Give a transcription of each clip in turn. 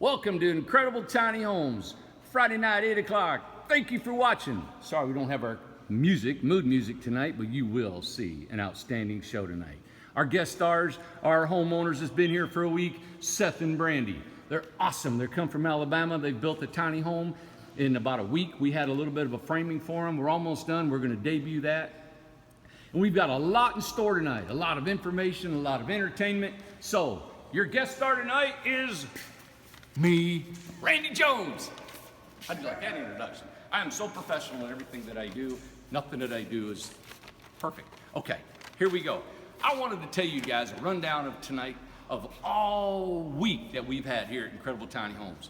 Welcome to Incredible Tiny Homes, Friday night, 8 o'clock. Thank you for watching. Sorry we don't have our mood music tonight, but you will see an outstanding show tonight. Our guest stars are homeowners that's been here for a week, Seth and Brandy. They're awesome. They come from Alabama. They've built a tiny home in about a week. We had a little bit of a framing for them. We're almost done. We're going to debut that. And we've got a lot in store tonight, a lot of information, a lot of entertainment. So your guest star tonight is me, Randy Jones. How'd you like that introduction? I am so professional in everything that I do. Nothing that I do is perfect. Okay, here we go. I wanted to tell you guys a rundown of tonight of all week that we've had here at Incredible Tiny Homes.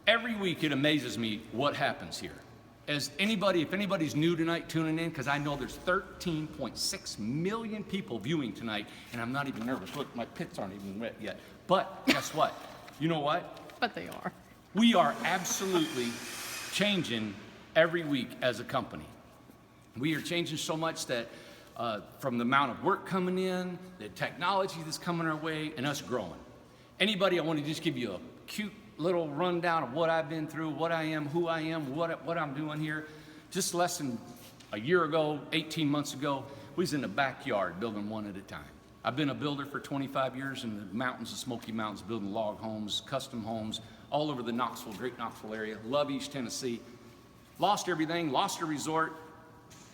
Every week it amazes me what happens here. If anybody's new tonight tuning in, because I know there's 13.6 million people viewing tonight, and I'm not even nervous. Look, my pits aren't even wet yet. But guess what? You know what? But they are. We are absolutely changing every week as a company. We are changing so much that from the amount of work coming in, the technology that's coming our way, and us growing. Anybody, I want to just give you a cute little rundown of what I've been through, what I am, who I am, what I'm doing here. Just less than a year ago, 18 months ago, we was in the backyard building one at a time. I've been a builder for 25 years in the mountains, the Smoky Mountains, building log homes, custom homes, all over the Great Knoxville area. Love East Tennessee. Lost everything, lost a resort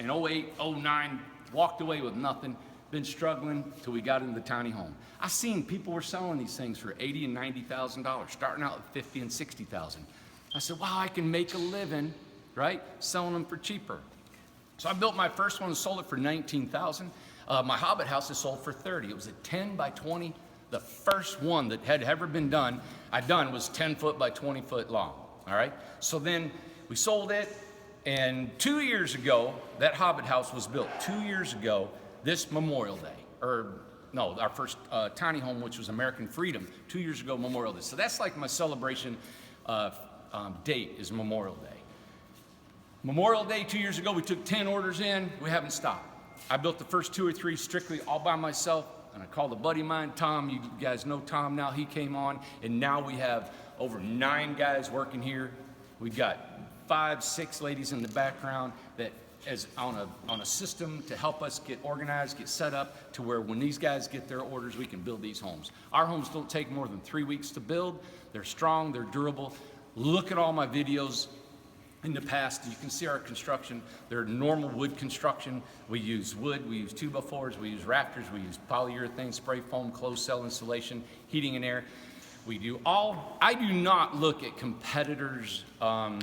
in 08, 09, walked away with nothing. Been struggling till we got into the tiny home. I seen people were selling these things for $80,000 and $90,000, starting out with $50,000 and $60,000. I said, wow, I can make a living, right, selling them for cheaper. So I built my first one and sold it for $19,000. My Hobbit house is sold for $30,000. It was a 10 by 20. The first one that had ever been done, was 10 foot by 20 foot long, all right? So then we sold it, and 2 years ago, that Hobbit house was built. 2 years ago, this Memorial Day, our first tiny home, which was American Freedom, 2 years ago, Memorial Day. So that's like my celebration date is Memorial Day. Memorial Day 2 years ago, we took 10 orders in. We haven't stopped. I built the first 2 or 3 strictly all by myself, and I called a buddy of mine, Tom. You guys know Tom now. He came on, and now we have over 9 guys working here. We've got 5, 6 ladies in the background that is on a system to help us get organized, get set up to where when these guys get their orders, we can build these homes. Our homes don't take more than 3 weeks to build. They're strong, they're durable. Look at all my videos in the past. You can see our construction. They're normal wood construction. We use wood, we use 2x4s, we use rafters, we use polyurethane, spray foam, closed cell insulation, heating and air. I do not look at competitors, how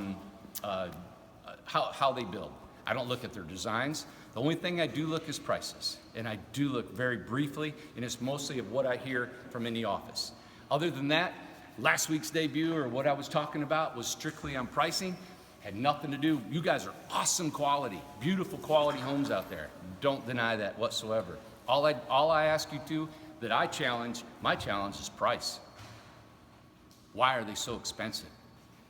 they build. I don't look at their designs. The only thing I do look is prices. And I do look very briefly, and it's mostly of what I hear from in the office. Other than that, last week's debut, or what I was talking about, was strictly on pricing. Had nothing to do. You guys are awesome quality, beautiful quality homes out there. Don't deny that whatsoever. All I ask you to, my challenge is price. Why are they so expensive?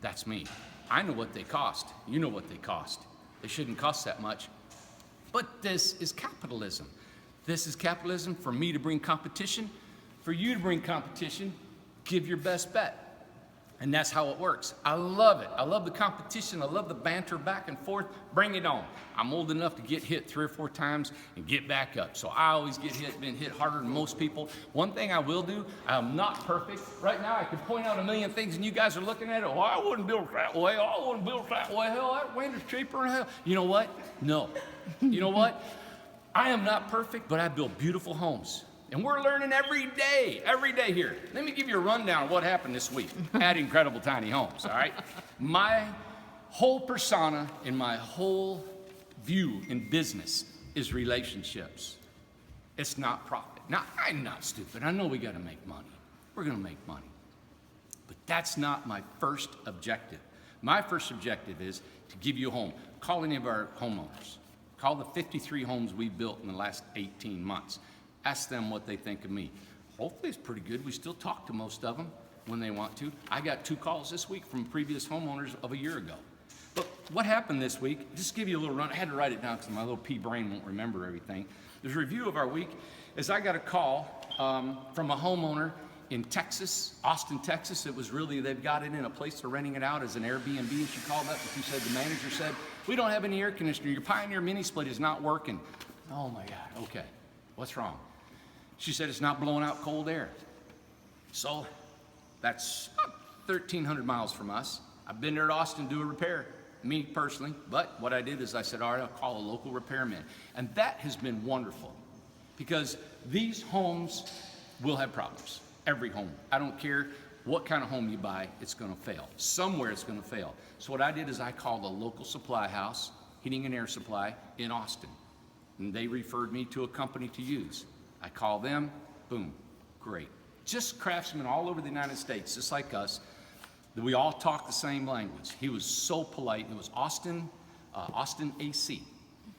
That's me. I know what they cost. You know what they cost. They shouldn't cost that much. But this is capitalism. This is capitalism for me to bring competition, for you to bring competition, give your best bet. And that's how it works. I love it. I love the competition. I love the banter back and forth. Bring it on. I'm old enough to get hit 3 or 4 times and get back up. So I always been hit harder than most people. One thing I will do, I'm not perfect. Right now I could point out a million things and you guys are looking at it. Oh, I wouldn't build that way. Oh, I wouldn't build that way. Hell, that wind is cheaper than hell. You know what? No. You know what? I am not perfect, but I build beautiful homes. And we're learning every day here. Let me give you a rundown of what happened this week at Incredible Tiny Homes, all right? My whole persona and my whole view in business is relationships. It's not profit. Now, I'm not stupid. I know we gotta make money. We're gonna make money. But that's not my first objective. My first objective is to give you a home. Call any of our homeowners. Call the 53 homes we built in the last 18 months. Ask them what they think of me. Hopefully it's pretty good. We still talk to most of them when they want to. I got 2 calls this week from previous homeowners of a year ago. But what happened this week, just to give you a little run, I had to write it down because my little pea brain won't remember everything. There's a review of our week, is I got a call from a homeowner in Texas, Austin, Texas. It was really, they've got it in a place, they're renting it out as an Airbnb. And she called up and she said, the manager said, we don't have any air conditioner. Your Pioneer mini split is not working. Oh my God, okay, what's wrong? She said, it's not blowing out cold air. So that's 1,300 miles from us. I've been there to Austin to do a repair, me personally, but what I did is I said, all right, I'll call a local repairman. And that has been wonderful because these homes will have problems. Every home. I don't care what kind of home you buy, it's gonna fail. Somewhere it's gonna fail. So what I did is I called a local supply house, heating and air supply in Austin. And they referred me to a company to use. I call them, boom, great. Just craftsmen all over the United States, just like us, that we all talk the same language. He was so polite. It was Austin AC,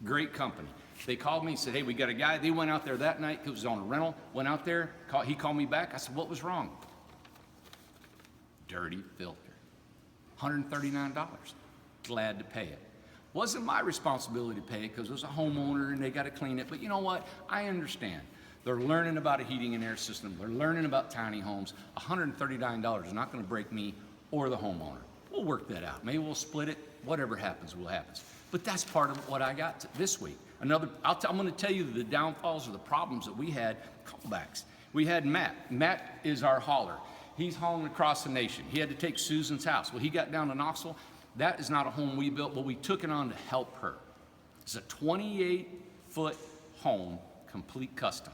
great company. They called me and said, hey, we got a guy. They went out there that night, it was on a rental, went out there, he called me back. I said, what was wrong? Dirty filter, $139, glad to pay it. Wasn't my responsibility to pay it because it was a homeowner and they got to clean it, but you know what, I understand. They're learning about a heating and air system. They're learning about tiny homes. $139 is not going to break me or the homeowner. We'll work that out. Maybe we'll split it. Whatever happens, will happen. But that's part of what I got this week. I'm going to tell you the downfalls or the problems that we had. Callbacks. We had Matt. Matt is our hauler. He's hauling across the nation. He had to take Susan's house. Well, he got down to Knoxville. That is not a home we built, but we took it on to help her. It's a 28-foot home, complete custom.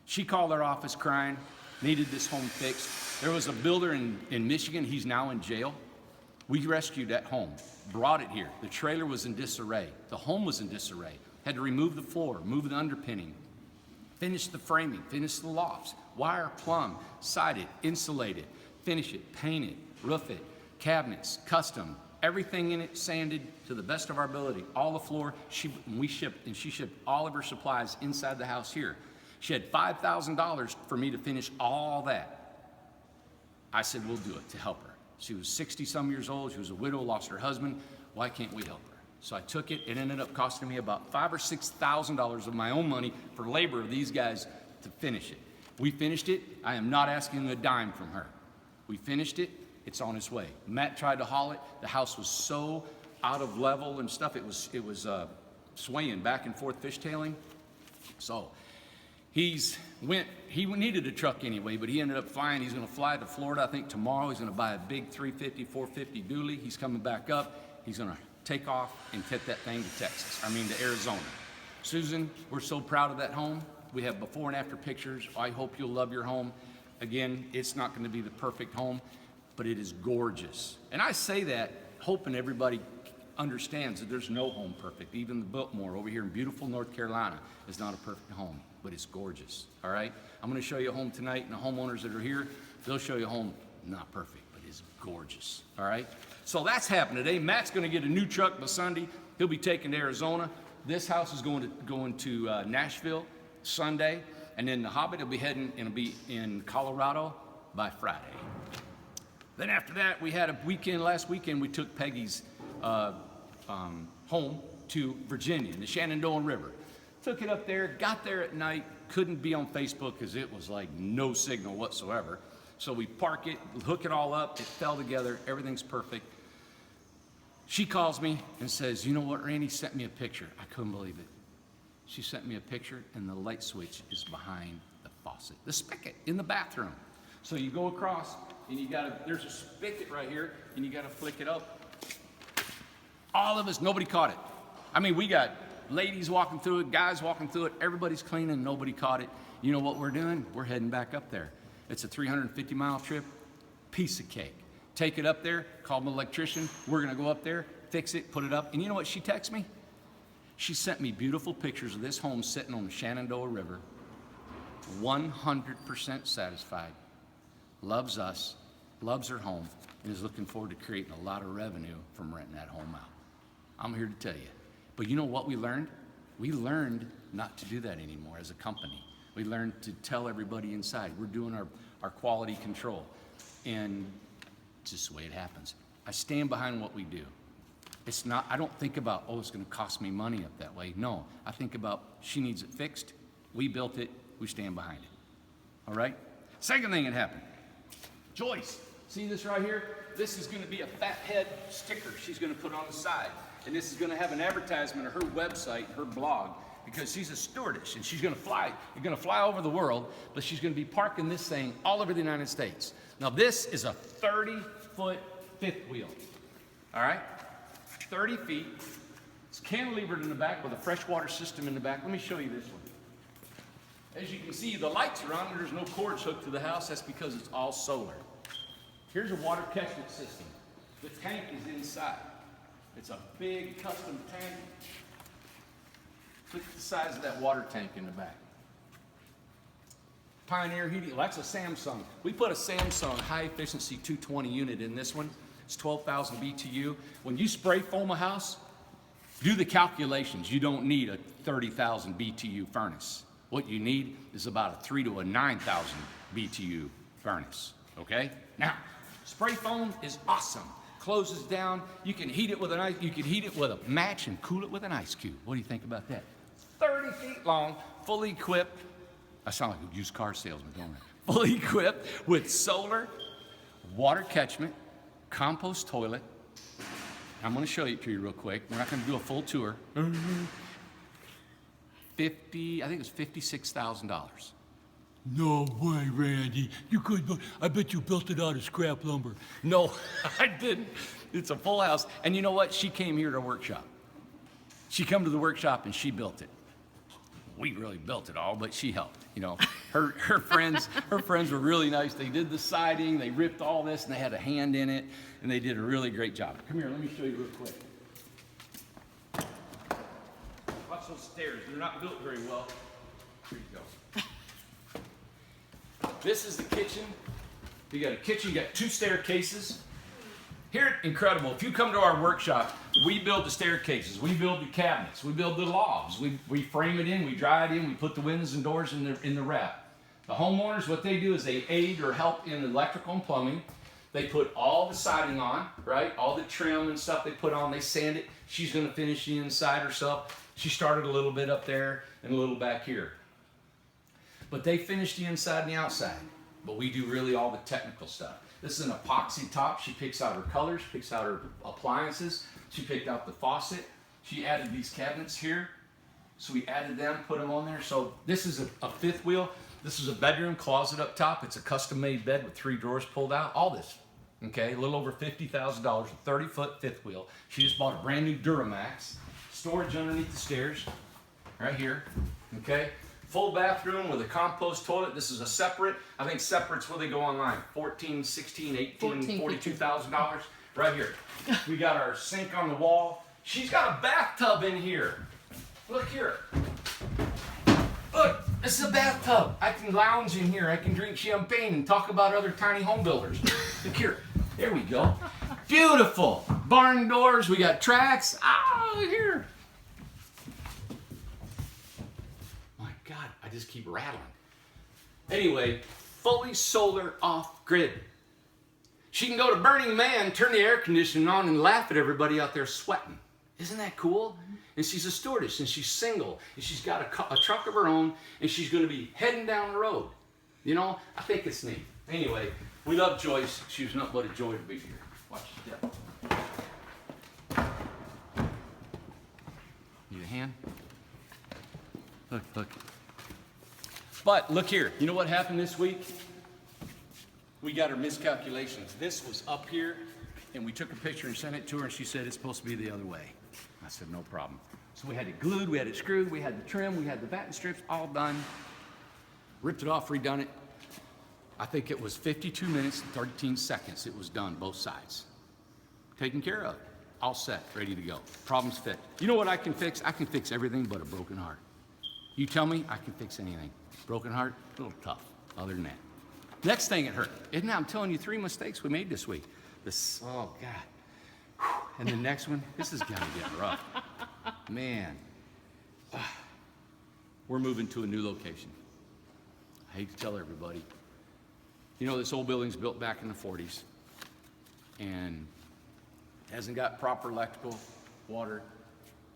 She called our office crying, needed this home fixed. There was a builder in Michigan, he's now in jail. We rescued that home, brought it here. The trailer was in disarray. The home was in disarray. Had to remove the floor, move the underpinning, finish the framing, finish the lofts, wire, plumb, side it, insulate it, finish it, paint it, roof it, cabinets, custom, everything in it sanded to the best of our ability. All the floor, she shipped all of her supplies inside the house here. She had $5,000 for me to finish all that. I said, we'll do it to help her. She was 60-some years old. She was a widow, lost her husband. Why can't we help her? So I took it. It ended up costing me about $5,000 or $6,000 of my own money for labor of these guys to finish it. We finished it. I am not asking a dime from her. We finished it. It's on its way. Matt tried to haul it. The house was so out of level and stuff. It was swaying back and forth, fishtailing. So he needed a truck anyway, but he ended up flying. He's going to fly to Florida, I think tomorrow. He's going to buy a big 350, 450 dually. He's coming back up. He's going to take off and take that thing to Arizona. Susan, we're so proud of that home. We have before and after pictures. I hope you'll love your home. Again, it's not going to be the perfect home, but it is gorgeous. And I say that hoping everybody understands that there's no home perfect. Even the Biltmore over here in beautiful North Carolina is not a perfect home, but it's gorgeous, all right? I'm gonna show you a home tonight, and the homeowners that are here, they'll show you a home, not perfect, but it's gorgeous, all right? So that's happening today. Matt's gonna get a new truck by Sunday. He'll be taken to Arizona. This house is going to Nashville Sunday, and then the Hobbit will be heading and will be in Colorado by Friday. Then after that, we had a weekend, last weekend, we took Peggy's home to Virginia, in the Shenandoah River. Took it up there, got there at night, couldn't be on Facebook because it was like no signal whatsoever. So we park it, hook it all up, it fell together, everything's perfect. She calls me and says, you know what, Randy sent me a picture. I couldn't believe it. She sent me a picture and the light switch is behind the faucet, the spigot in the bathroom. So you go across and there's a spigot right here and you gotta flick it up. All of us, nobody caught it. I mean, we got ladies walking through it, guys walking through it, everybody's cleaning, nobody caught it. You know what we're doing? We're heading back up there. It's a 350-mile trip, piece of cake. Take it up there, call an electrician, we're gonna go up there, fix it, put it up, and you know what she texted me? She sent me beautiful pictures of this home sitting on the Shenandoah River, 100% satisfied, loves us, loves her home, and is looking forward to creating a lot of revenue from renting that home out. I'm here to tell you. But you know what we learned? We learned not to do that anymore as a company. We learned to tell everybody inside. We're doing our quality control. And it's just the way it happens. I stand behind what we do. It's not, I don't think about, oh, it's gonna cost me money up that way. No, I think about, she needs it fixed. We built it, we stand behind it. All right? Second thing that happened, Joyce, see this right here? This is gonna be a fat head sticker she's gonna put on the side. And this is gonna have an advertisement of her website, her blog, because she's a stewardess and she's gonna fly. You're gonna fly over the world, but she's gonna be parking this thing all over the United States. Now this is a 30-foot fifth wheel, all right? 30 feet. It's cantilevered in the back with a freshwater system in the back. Let me show you this one. As you can see, the lights are on. There's no cords hooked to the house. That's because it's all solar. Here's a water catchment system. The tank is inside. It's a big custom tank. Look at the size of that water tank in the back. Pioneer heating. Well, that's a Samsung. We put a Samsung high efficiency 220 unit in this one. It's 12,000 BTU. When you spray foam a house, do the calculations. You don't need a 30,000 BTU furnace. What you need is about a 3,000 to a 9,000 BTU furnace, okay? Now, spray foam is awesome. Closes down. You can heat it with a match and cool it with an ice cube. What do you think about that? 30 feet long, fully equipped. I sound like a used car salesman, don't I? Fully equipped with solar, water catchment, compost toilet. I'm going to show it to you real quick. We're not going to do a full tour. I think it's $56,000. No way, Randy. I bet you built it out of scrap lumber. No, I didn't. It's a full house. And you know what? She came here to workshop. She come to the workshop and she built it. We really built it all, but she helped. You know, her friends were really nice. They did the siding, they ripped all this, and they had a hand in it, and they did a really great job. Come here, let me show you real quick. Watch those stairs. They're not built very well. Here you go. This is the kitchen. You got a kitchen, you got 2 staircases. Here, incredible. If you come to our workshop, we build the staircases, we build the cabinets, we build the lofts, we frame it in, we dry it in, we put the windows and doors in the wrap. The homeowners, what they do is they aid or help in electrical and plumbing. They put all the siding on, right? All the trim and stuff they put on, they sand it. She's gonna finish the inside herself. She started a little bit up there and a little back here. But they finish the inside and the outside. But we do really all the technical stuff. This is an epoxy top. She picks out her colors, picks out her appliances. She picked out the faucet. She added these cabinets here. So we added them, put them on there. So this is a fifth wheel. This is a bedroom closet up top. It's a custom-made bed with 3 drawers pulled out. All this, okay? A little over $50,000, a 30-foot fifth wheel. She just bought a brand new Duramax. Storage underneath the stairs, right here, okay? Full bathroom with a compost toilet. This is a separate. I think separate's where they go online. $14,000, $16,000, $18,000, $42,000. Right here. We got our sink on the wall. She's got a bathtub in here. Look here. Look, this is a bathtub. I can lounge in here. I can drink champagne and talk about other tiny home builders. Look here. There we go. Beautiful. Barn doors. We got tracks. Ah, look here. God, I just keep rattling. Anyway, fully solar off grid. She can go to Burning Man, turn the air conditioning on, and laugh at everybody out there sweating. Isn't that cool? And she's a stewardess, and she's single, and she's got a truck of her own, and she's going to be heading down the road. You know, I think it's neat. Anyway, we love Joyce. She was nothing but a joy to be here. Watch the step. Need a hand? Look, look. But look here, you know what happened this week? We got her miscalculations. This was up here, and we took a picture and sent it to her, and she said it's supposed to be the other way. I said, no problem. So we had it glued, we had it screwed, we had the trim, we had the batten strips, all done. Ripped it off, redone it. I think it was 52 minutes and 13 seconds it was done, both sides. Taken care of, all set, ready to go. Problems fit. You know what I can fix? I can fix everything but a broken heart. You tell me, I can fix anything. Broken heart, a little tough, other than that. Next thing it hurt. Isn't that, I'm telling you 3 mistakes we made this week. This, oh God. Whew. And the next one, this is gonna get rough. Man. We're moving to a new location. I hate to tell everybody. You know, this old building's built back in the 40s and hasn't got proper electrical, water,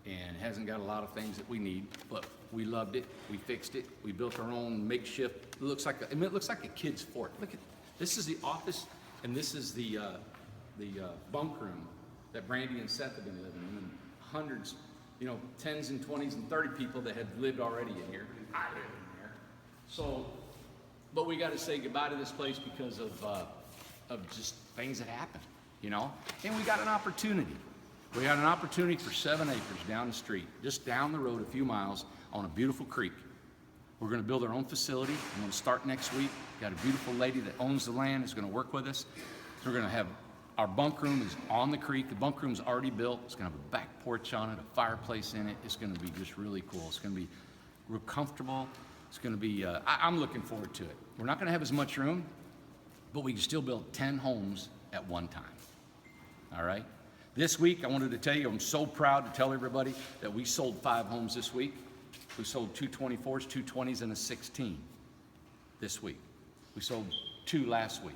and hasn't got a lot of things that we need, but We loved it. We fixed it. We built our own makeshift. It looks like a kid's fort. Look at this is the office, and this is the bunk room that Brandy and Seth have been living in, and hundreds, 10s and 20s and 30 people that had lived already in here. I lived in here. So, but we got to say goodbye to this place because of just things that happen, And we got an opportunity. We got an opportunity for 7 acres down the street, just down the road a few miles on a beautiful creek. We're going to build our own facility. I'm going to start next week. Got a beautiful lady that owns the land is going to work with us. So we're going to have our bunk room is on the creek. The bunk room's already built. It's going to have a back porch on it, a fireplace in it. It's going to be just really cool. It's going to be real comfortable. It's going to be, I'm looking forward to it. We're not going to have as much room, but we can still build 10 homes at one time. All right? This week, I wanted to tell you, I'm so proud to tell everybody that we sold 5 homes this week. We sold 2 24s, 2 20s, and a 16 this week. We sold 2 last week.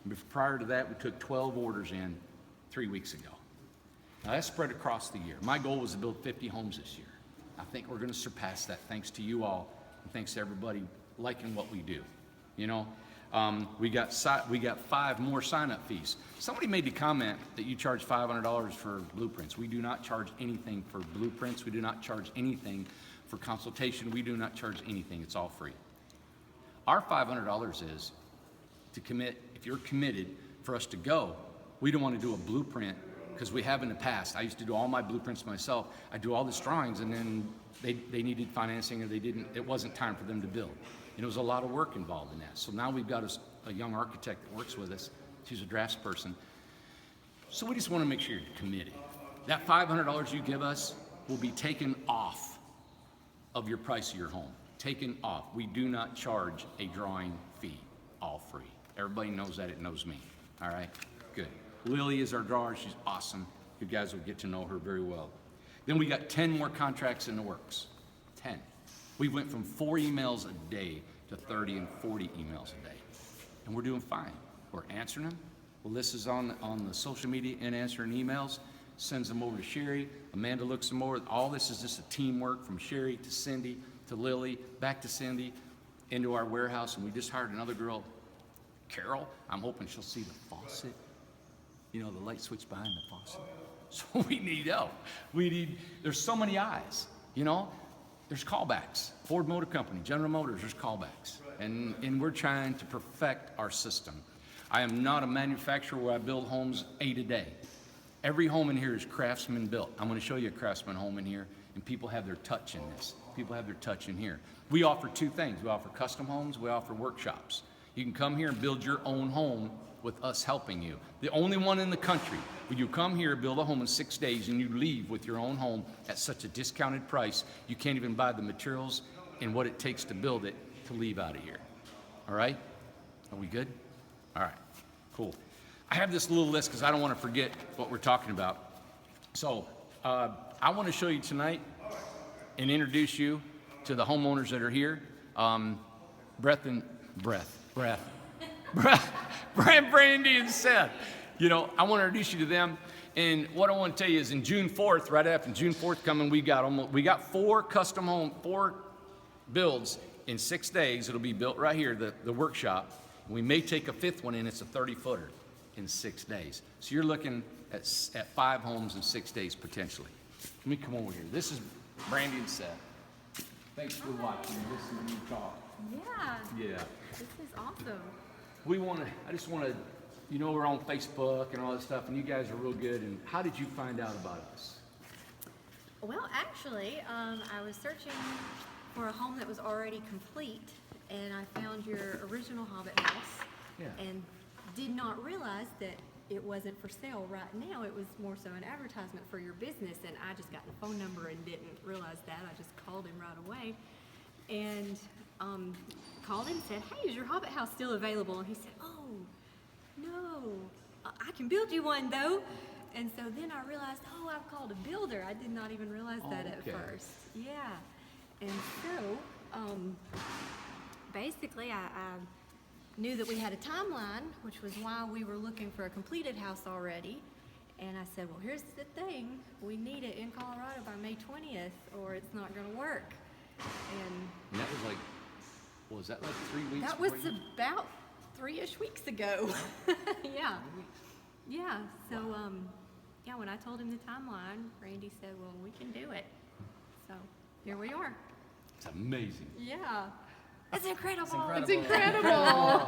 And prior to that, we took 12 orders in 3 weeks ago. Now, that's spread across the year. My goal was to build 50 homes this year. I think we're going to surpass that thanks to you all and thanks to everybody liking what we do. We got 5 more sign-up fees. Somebody made the comment that you charge $500 for blueprints. We do not charge anything for blueprints. We do not charge anything for consultation. We do not charge anything. It's all free. Our $500 is to commit. If you're committed for us to go, we don't want to do a blueprint because we have in the past. I used to do all my blueprints myself. I do all these drawings, and then they needed financing, or it wasn't time for them to build. And there was a lot of work involved in that. So now we've got a young architect that works with us. She's a draftsperson. So we just want to make sure you're committed. That $500 you give us will be taken off of your price of your home. Taken off. We do not charge a drawing fee. All free. Everybody knows that. It knows me. All right? Good. Lily is our drawer. She's awesome. You guys will get to know her very well. Then we got 10 more contracts in the works. 10. We went from 4 emails a day to 30 and 40 emails a day. And we're doing fine. We're answering them. Alyssa's on the social media and answering emails, sends them over to Sherry. Amanda looks them over. All this is just a teamwork from Sherry to Cindy to Lily, back to Cindy, into our warehouse. And we just hired another girl, Carol. I'm hoping she'll see the faucet, the light switch behind the faucet. So we need help. There's so many eyes, There's callbacks. Ford Motor Company, General Motors, there's callbacks. And we're trying to perfect our system. I am not a manufacturer where I build homes a day. Every home in here is craftsman built. I'm going to show you a craftsman home in here, and people have their touch in this. People have their touch in here. We offer 2 things. We offer custom homes. We offer workshops. You can come here and build your own home with us helping you. The only one in the country where you come here, build a home in 6 days, and you leave with your own home at such a discounted price, you can't even buy the materials and what it takes to build it to leave out of here. All right? Are we good? All right. Cool. I have this little list because I don't want to forget what we're talking about. So I want to show you tonight and introduce you to the homeowners that are here. Brandy and Seth. I want to introduce you to them. And what I want to tell you is in June 4th, right after June 4th coming, we got 4 custom home, 4 builds in 6 days. It'll be built right here, the workshop. We may take a 5th one in. It's a 30-footer in 6 days. So you're looking at 5 homes in 6 days potentially. Let me come over here. This is Brandy and Seth. Thanks for watching and listening to me talk. Yeah. This is awesome. I just want to, we're on Facebook and all that stuff, and you guys are real good. And how did you find out about us? Well, actually, I was searching for a home that was already complete, and I found your original Hobbit house. Yeah. And did not realize that it wasn't for sale right now. It was more so an advertisement for your business, and I just got the phone number and didn't realize that. I just called him right away, and called him and said, "Hey, is your Hobbit house still available?" And he said, "Oh, no, I can build you one though." And so then I realized, I've called a builder. I did not even realize that at first. Yeah. And so basically I knew that we had a timeline, which was why we were looking for a completed house already. And I said, well, here's the thing. We need it in Colorado by May 20th or it's not going to work. And that was like, was that like 3 weeks? That was before you- about 3-ish weeks ago. Yeah. Yeah. So, yeah, when I told him the timeline, Randy said, well, we can do it. So here we are. It's amazing. Yeah. It's incredible. incredible. It's incredible.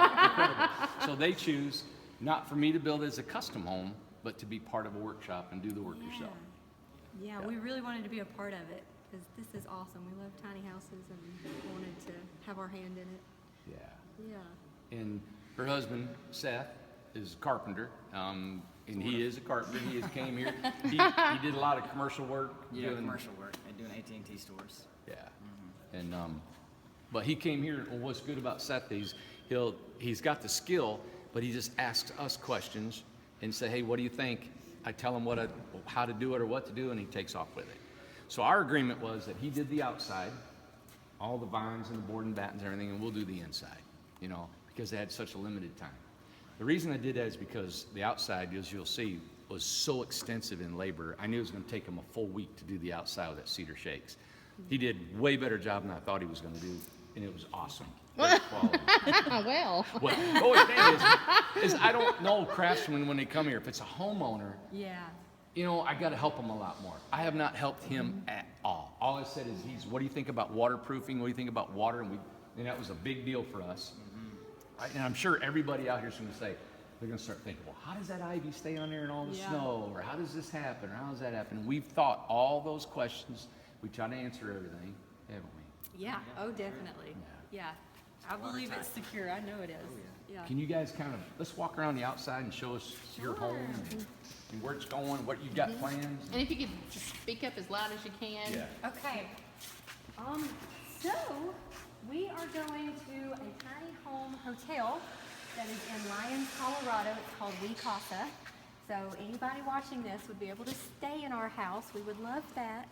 So they choose not for me to build as a custom home, but to be part of a workshop and do the work yourself. Yeah, we really wanted to be a part of it because this is awesome. We love tiny houses and wanted to have our hand in it. Yeah. Yeah. And her husband, Seth, is a carpenter. And he is a carpenter. He has came here. He did a lot of commercial work. Yeah, doing- commercial work. I do an AT&T stores. Yeah. And but he came here. Well, what's good about Seth is he's got the skill, but he just asks us questions and say, hey, what do you think? I tell him how to do it or what to do, and he takes off with it. So our agreement was that he did the outside, all the vines and the board and battens and everything, and we'll do the inside, because they had such a limited time. The reason I did that is because the outside, as you'll see, was so extensive in labor. I knew it was going to take him a full week to do the outside with that cedar shakes. He did way better job than I thought he was going to do, and it was awesome. Great quality. Well. Well, the only thing is I don't know craftsmen when they come here. If it's a homeowner, Yeah. I got to help him a lot more. I have not helped him at all. All I said is, what do you think about waterproofing? What do you think about water? And that was a big deal for us. And I'm sure everybody out here is going to say, they're going to start thinking, well, how does that ivy stay on there in all the snow? Or how does this happen? Or how does that happen? And we've thought all those questions. We try to answer everything, haven't we? Yeah. Oh, definitely. Yeah. I believe it's secure. I know it is. Yeah. Can you guys let's walk around the outside and show us your home and where it's going, what you've got plans? And if you could just speak up as loud as you can. Yeah. Okay. So we are going to a tiny home hotel that is in Lyons, Colorado. It's called We Casa. So anybody watching this would be able to stay in our house. We would love that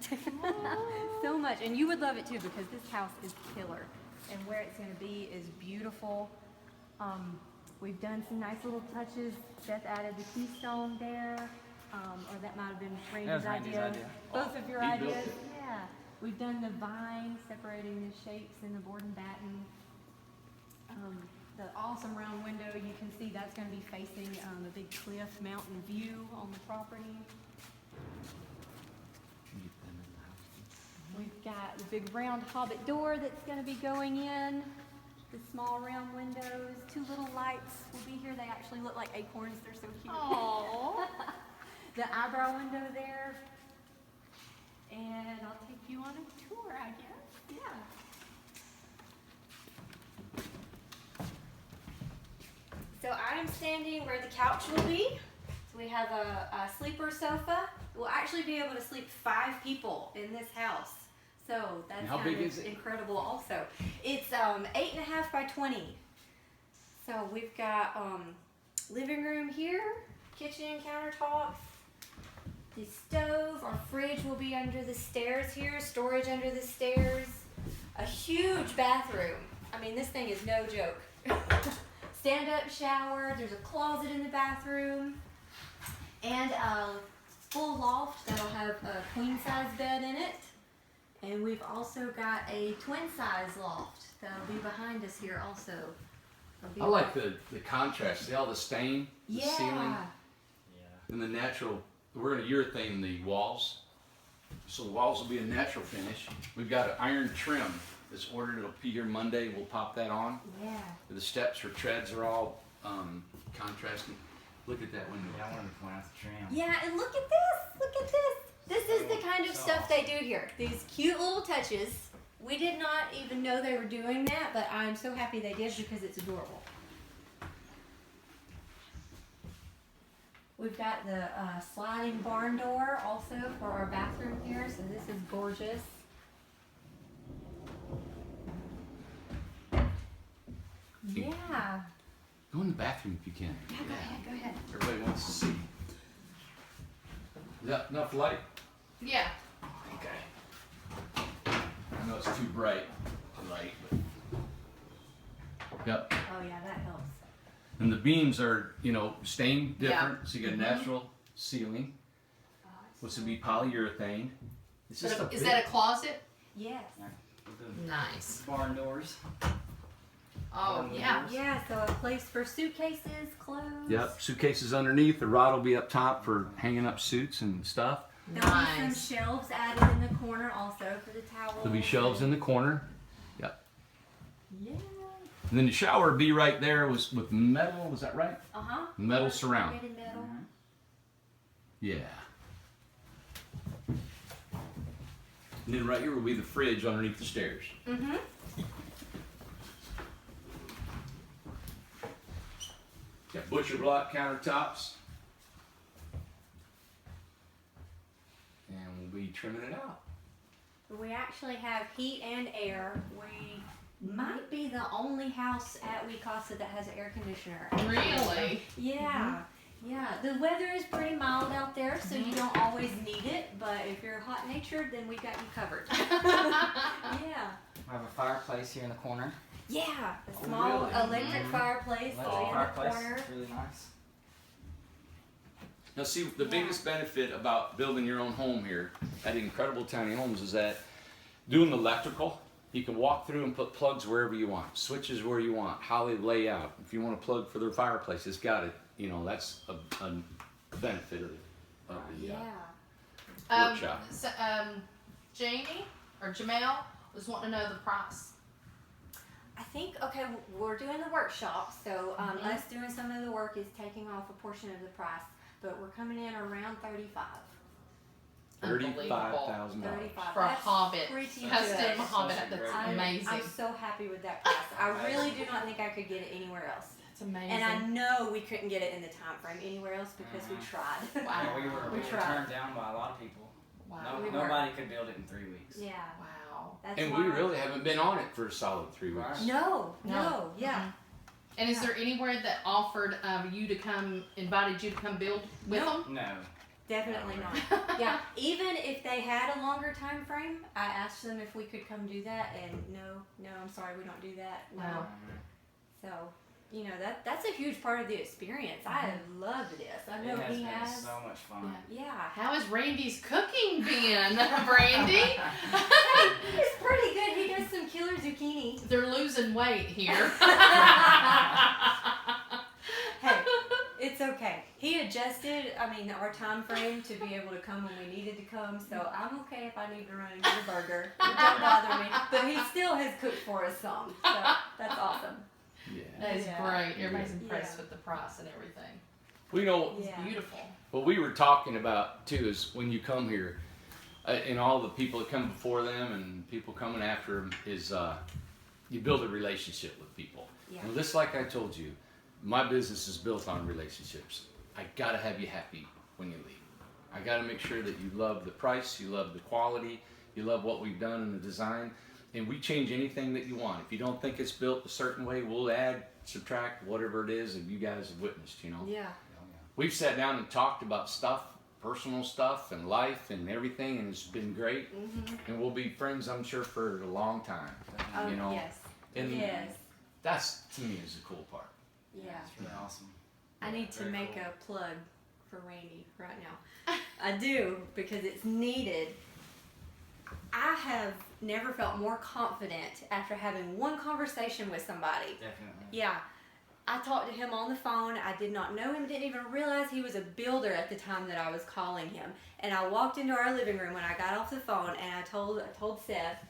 so much, and you would love it too because this house is killer, and where it's going to be is beautiful. We've done some nice little touches. Seth added the keystone there, or that might have been Randy's Randy's idea. idea. Both of your He built ideas. it. Yeah. We've done the vine separating the shapes in the board and batten. The awesome round window, you can see that's going to be facing a big cliff mountain view on the property. We've got the big round Hobbit door that's going to be going in. The small round windows, 2 little lights will be here. They actually look like acorns. They're so cute. Aww. The eyebrow window there. And I'll take you on a tour, I guess. Yeah. So I'm standing where the couch will be. So we have a sleeper sofa. We'll actually be able to sleep 5 people in this house. So that's How big is it? incredible also. It's 8.5 by 20. So we've got living room here, kitchen countertops, the stove, our fridge will be under the stairs here, storage under the stairs, a huge bathroom. I mean, this thing is no joke. Stand-up shower, there's a closet in the bathroom, and a full loft that'll have a queen-size bed in it. And we've also got a twin-size loft that'll be behind us here also. I like the contrast. See all the stain, the ceiling, Yeah. and the natural. We're going to urethane the walls, so the walls will be a natural finish. We've got an iron trim that's ordered. It'll be here Monday. We'll pop that on. Yeah. The steps or treads are all contrasting. Look at that window. Yeah, I wanted to point out the trim. Yeah, and look at this. Look at this. This is the kind of stuff they do here. These cute little touches. We did not even know they were doing that, but I'm so happy they did because it's adorable. We've got the sliding barn door also for our bathroom here, so this is gorgeous. Yeah. Go in the bathroom if you can. Yeah, go ahead, go ahead. Everybody wants to see. Is that enough light? Yeah. Okay. I know it's too bright to light, but. Yep. Oh yeah, that helps. And the beams are, stained different, Yeah. so you get a natural ceiling, which would be polyurethane. It's just Is that a closet? Yes. With the Nice. barn doors. Oh, yeah. Yeah, so a place for suitcases, clothes. Yep, suitcases underneath. The rod will be up top for hanging up suits and stuff. There'll be Nice. some shelves added in the corner also for the towels. There'll be shelves in the corner. Yep. Yeah. And then the shower will be right there with metal. Is that right? Uh-huh. Metal surround. Corrugated metal. Yeah. And then right here will be the fridge underneath the stairs. Mm-hmm. Got butcher block countertops. And we'll be trimming it out. We actually have heat and air. We might be the only house at Wicasa that has an air conditioner. Really? Yeah. Yeah, the weather is pretty mild out there, so you don't always need it, but if you're hot-natured, then we've got you covered. Yeah. We have a fireplace here in the corner. Yeah, a small really? electric fireplace Electric in the fireplace. corner. It's really nice. Now see, the biggest benefit about building your own home here at Incredible Tiny Homes is that doing electrical, you can walk through and put plugs wherever you want, switches where you want, how they lay out. If you want to plug for their fireplace, it's got it. You know, that's a benefit of the Yeah. workshop. So, Jamie or Jamel was wanting to know the price. I think, okay, we're doing the workshop, so us doing some of the work is taking off a portion of the price, but we're coming in around 35. $35,000. 35. For a That's Hobbit, pretty custom good. Hobbit. That's I'm amazing. so happy with that price. I really do not think I could get it anywhere else. That's amazing. And I know we couldn't get it in the time frame anywhere else because we tried. Wow. Yeah, we were tried. turned down by a lot of people. Wow. No, We were. nobody could build it in 3 weeks. Yeah. Wow. That's And why. we really haven't been on it for a solid 3 weeks. Right. No, No. yeah. And is there anywhere that offered you to come, invited you to come build with No. them? No. Definitely not. Yeah, even if they had a longer time frame, I asked them if we could come do that, and no, I'm sorry, we don't do that. No. Wow. So, you know, that's a huge part of the experience. I have loved this. I know It has he been has. so much fun. Yeah. How has Randy's cooking been, Brandy? He's pretty good. He does some killer zucchini. They're losing weight here. Hey, it's okay. He adjusted, our time frame to be able to come when we needed to come, so I'm okay if I need to run and get a burger. It doesn't bother me. But he still has cooked for us some, so that's awesome. Yeah. That is Yeah. great. Everybody's impressed Yeah. with the price and everything. We know It's Yeah. beautiful. what we were talking about too is when you come here, and all the people that come before them and people coming after them is you build a relationship with people. Yeah. And just like I told you, my business is built on relationships. I gotta have you happy when you leave. I gotta make sure that you love the price, you love the quality, you love what we've done in the design, and we change anything that you want. If you don't think it's built a certain way, we'll add, subtract, whatever it is that you guys have witnessed, you know. Yeah. We've sat down and talked about stuff, personal stuff and life and everything, and it's been great. And we'll be friends, I'm sure, for a long time. Oh, You know, yes. and Yes. that's, to me, is the cool part. Yeah. It's really awesome. I need to Very make cool. a plug for Randy right now. I do, because it's needed. I have never felt more confident after having one conversation with somebody. Definitely. Yeah. I talked to him on the phone. I did not know him, didn't even realize he was a builder at the time that I was calling him. And I walked into our living room when I got off the phone, and I told Seth,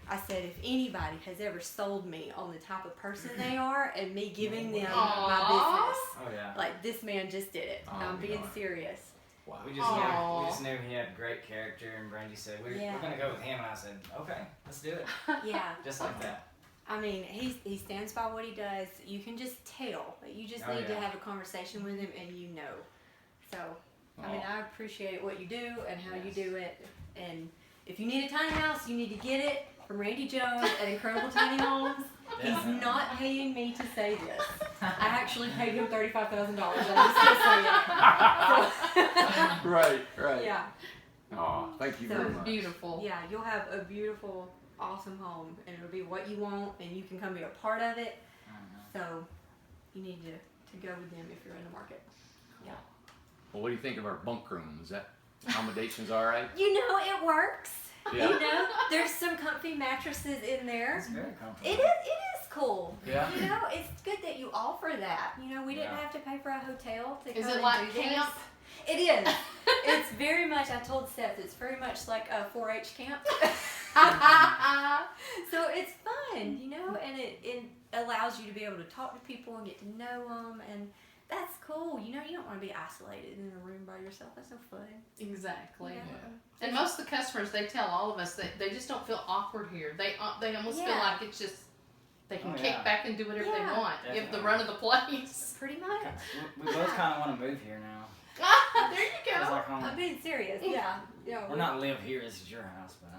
I said, if anybody has ever sold me on the type of person they are and me giving them my business, Oh yeah. like this man just did it. Oh, I'm being God. serious. Wow. We Aw. just knew he had great character, and Brandy said Yeah. we're gonna go with him, and I said okay, let's do it, Yeah. just like that. I mean, he stands by what he does. You can just tell. You just Oh, need to yeah. have a conversation with him, and you know. So, I mean, Aw. I appreciate what you do and how you do it. And if you need a tiny house, you need to get it from Randy Jones at Incredible Tiny Homes. He's Definitely. not paying me to say this. I actually paid him $35,000. Right, right. Yeah, Aw, thank you So- very much. Beautiful. yeah. You'll have a beautiful, awesome home, and it'll be what you want, and you can come be a part of it. So, you need to go with them if you're in the market. Yeah. Well, what do you think of our bunk room? Is that accommodations all right? You know, it works. Yeah. You know, there's some comfy mattresses in there. It's very comfortable. It is cool. Yeah. You know, it's good that you offer that. You know, we didn't Yeah. have to pay for a hotel to Is come it and like do camp? this. It is. It's very much, I told Seth, it's very much like a 4-H camp. So it's fun, you know, and it allows you to be able to talk to people and get to know them, and that's cool. You know, you don't want to be isolated in a room by yourself. That's no fun. Exactly. Yeah. And most of the customers, they tell all of us that they just don't feel awkward here. They almost feel Yeah. like it's just they can Oh, kick yeah. back and do whatever they Yeah. want, give the Definitely. run of the place. Pretty much. We both kind of want to move here now. There you It's go. like home. I'm being serious. Yeah. Yeah. We're not live here. This is your house, but I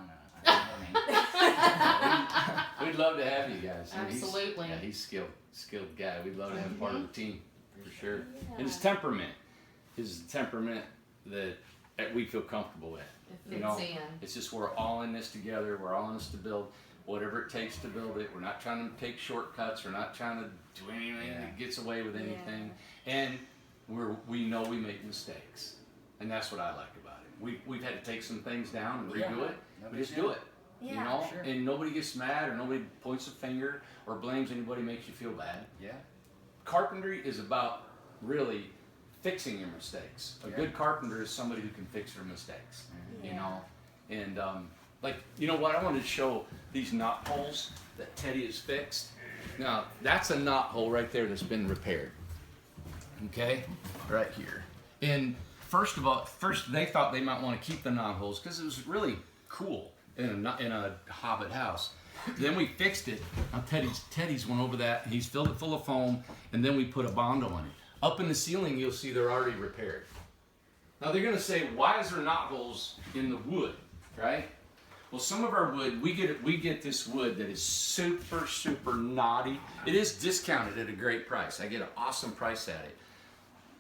know. We'd love to have you guys. And Absolutely. He's skilled guy. We'd love to have him part of the team for sure. Yeah. And his temperament that we feel comfortable with. It You fits know, in. it's just we're all in this together. We're all in this to build whatever it takes to build it. We're not trying to take shortcuts. We're not trying to do anything Yeah. that gets away with anything. And we know we make mistakes, and that's what I like about it. We've had to take some things down and redo Yeah. it. No We big just deal. do it. Yeah. You know, Sure. and nobody gets mad or nobody points a finger or blames anybody, makes you feel bad. Yeah. Carpentry is about really fixing your mistakes. A Yeah. good carpenter is somebody who can fix their mistakes. You Yeah. know, and like, you know what? I wanted to show these knot holes that Teddy has fixed. Now, that's a knot hole right there that's been repaired. Okay, right here. And first they thought they might want to keep the knot holes because it was really cool in a Hobbit house. Then we fixed it. Now Teddy's went over that. He's filled it full of foam, and then we put a Bondo on it. Up in the ceiling, you'll see they're already repaired. Now they're going to say, why is there knot holes in the wood, right? Well, some of our wood, we get this wood that is super, super knotty. It is discounted at a great price. I get an awesome price at it.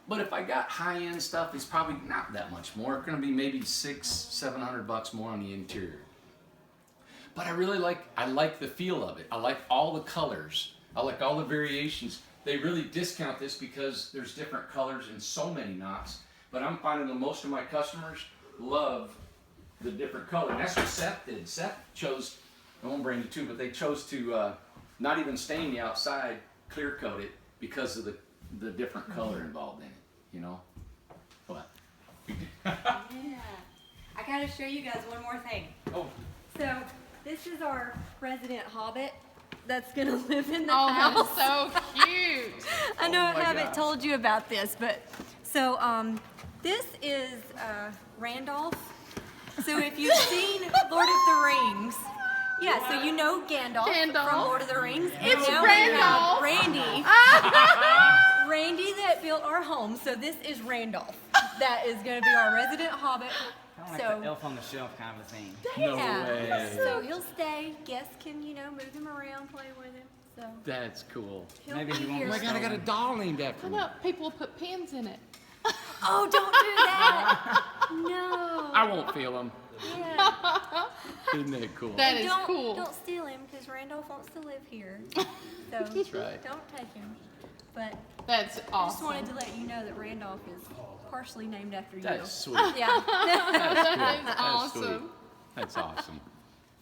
But if I got high-end stuff, it's probably not that much more. It's going to be maybe $600-700 more on the interior. But I like the feel of it. I like all the colors. I like all the variations. They really discount this because there's different colors and so many knots. But I'm finding that most of my customers love the different color. And that's what Seth did. Seth chose, I won't bring you too, but they chose to not even stain the outside, clear coat it because of the different color involved in it, you know? What? Yeah. I gotta show you guys one more thing. Oh, So this is our resident Hobbit that's gonna live in the Oh, house. that's so cute. I know Oh I my haven't gosh. told you about this, but so this is Randolph. So if you've seen Lord of the Rings, yeah, so you know Gandalf, Gandalf. from Lord of the Rings. And It's now we have Randolph. Randy. Randy that built our home. So this is Randolph. That is going to be our resident Hobbit. Kind of like the elf on the shelf kind of a thing. No Yeah. way. So he'll stay. Guests can, move him around, play with him. So that's cool. he'll Maybe be he won't here. Oh my God, I got a doll named after I me. know people will put pins in it. Oh, don't do that. No. I won't feel them. Yeah. Isn't that cool? That is don't, cool. Don't steal him because Randolph wants to live here. So That's right. don't take him. But That's I just awesome. wanted to let you know that Randolph is partially named after you. That's sweet. Yeah. That's cool. That is That's awesome. sweet. That's awesome.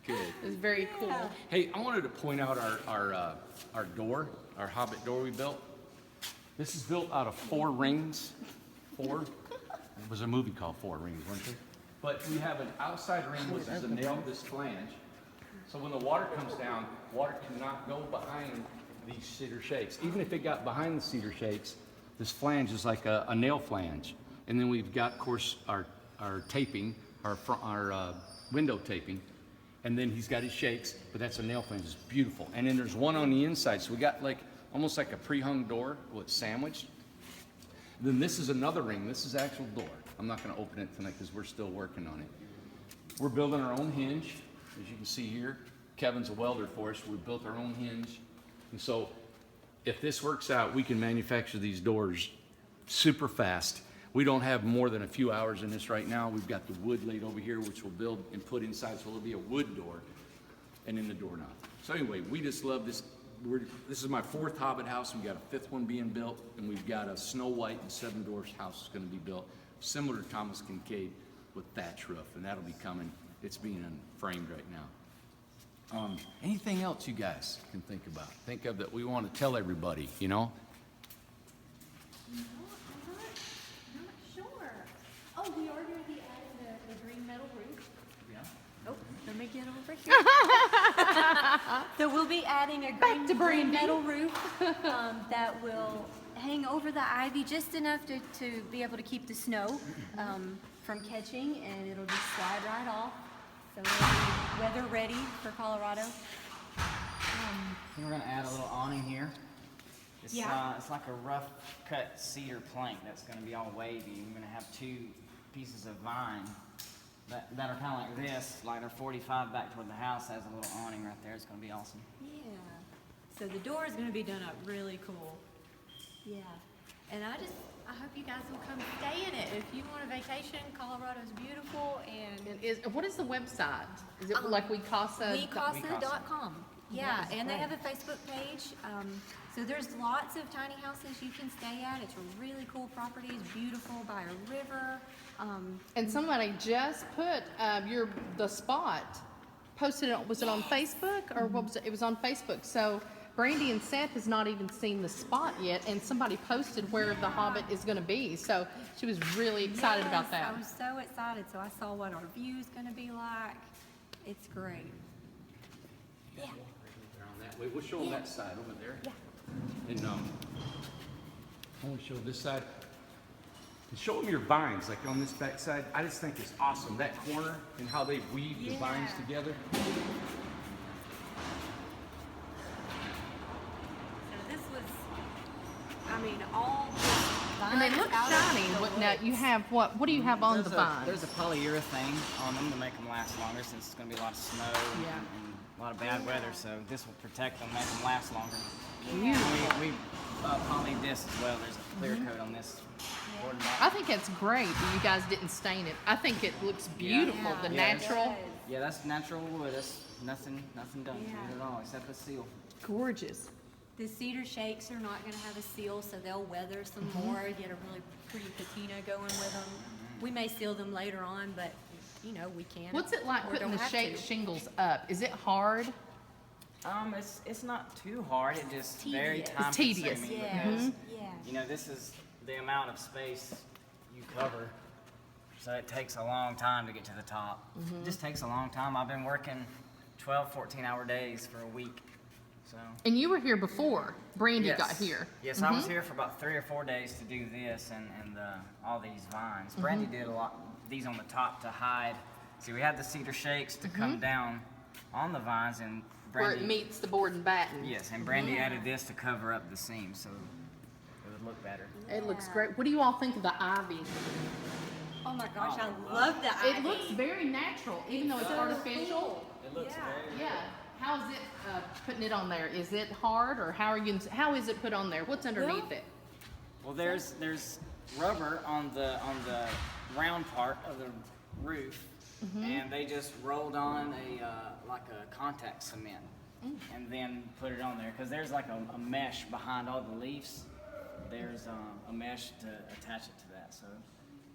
Good. It's very cool. Yeah. Hey, I wanted to point out our door, our Hobbit door we built. This is built out of 4 rings. 4. It was a movie called 4 Rings, wasn't it? But we have an outside ring, which is a nail, this flange. So when the water comes down, water cannot go behind these cedar shakes. Even if it got behind the cedar shakes, this flange is like a nail flange. And then we've got, of course, our taping, our window taping. And then he's got his shakes, but that's a nail flange. It's beautiful. And then there's one on the inside. So we got almost like a pre-hung door with sandwiched. Then this is another ring. This is actual door. I'm not going to open it tonight because we're still working on it. We're building our own hinge, as you can see here. Kevin's a welder for us. We built our own hinge. And so if this works out, we can manufacture these doors super fast. We don't have more than a few hours in this right now. We've got the wood laid over here, which we'll build and put inside. So it'll be a wood door and then the doorknob. So anyway, we just love this. This is my 4th Hobbit house. We've got a 5th one being built, and we've got a Snow White and 7 Dwarfs house that's going to be built, similar to Thomas Kincaid with thatch roof, and that'll be coming it's being framed right now. Anything else you guys can think about? Think of that we want to tell everybody, you know? No, I'm not sure. Oh, we are going to be adding the green metal roof. Yeah. Oh, let me get over here. So we'll be adding a green metal roof that will hang over the ivy just enough to be able to keep the snow from catching, and it'll just slide right off. So it'll be weather ready for Colorado. We're gonna add a little awning here. It's, Yeah. it's like a rough cut cedar plank that's gonna be all wavy. We're gonna have 2 pieces of vine that are kind of like this, like our 45 back toward the house has a little awning right there. It's gonna be awesome. Yeah. So the door is going to be done up really cool. Yeah. And I hope you guys will come stay in it. If you want a vacation, Colorado's beautiful, and What is the website? Is it like WeCasa.com. Yeah, That's and they great. have a Facebook page. So there's lots of tiny houses you can stay at. It's a really cool property. It's beautiful by a river. And somebody just put the spot, posted it. Was it on Facebook or what was it? It was on Facebook. So Brandy and Seth has not even seen the spot yet, and somebody posted where the Hobbit is going to be. So she was really excited about Yes, that. I was so excited. So I saw what our view's going to be like. It's great. Yeah. They're on that way. We'll show them that side over there. Yeah. And I want to show this side. And show them your vines, like on this back side. I just think it's awesome, that corner and how they weave the vines Yeah. together. So this was, I mean, all the And they vines look out of shiny. the Now you have what? What do you have on the vines? There's a polyurethane on them to make them last longer, since it's gonna be a lot of snow and, Yeah. and a lot of bad weather. So this will protect them, make them last longer. Cute. We poly this as well. There's a clear coat on this board and box. I think it's great that you guys didn't stain it. I think it looks beautiful. The Yeah. natural, Yeah, that's natural wood. That's nothing done to Yeah. it at all except the seal. gorgeous. The cedar shakes are not going to have a seal, so they'll weather some Mm-hmm. more. Get a really pretty patina going with them. We may seal them later on, but you know we can. What's it like or putting don't the have shake to. shingles up? Is it hard? It's not too hard. It just very Tedious. time It's tedious. consuming Yeah. because Yeah. you know this is the amount of space you cover, so it takes a long time to get to the top. It just takes a long time. I've been working 12, 14-hour days for a week. So And you were here before Brandy yes. got here. Yes, I was here for about 3 or 4 days to do this and all these vines. Brandy did a lot these on the top to hide. See, we had the cedar shakes to come down on the vines, and Where Brandy it meets the board and batten. yes, and Brandy Yeah. added this to cover up the seam so it would look better. It looks great. What do you all think of the ivy? Oh my gosh, Oh, I love the ivy. It looks very natural, even though it's So artificial. cool. It looks Yeah. very Yeah. How is it putting it on there? Is it hard, or how is it put on there? What's underneath Well, it? well. There's rubber on the round part of the roof, and they just rolled on like a contact cement, and then put it on there because there's like a mesh behind all the leaves. There's a mesh to attach it to that, so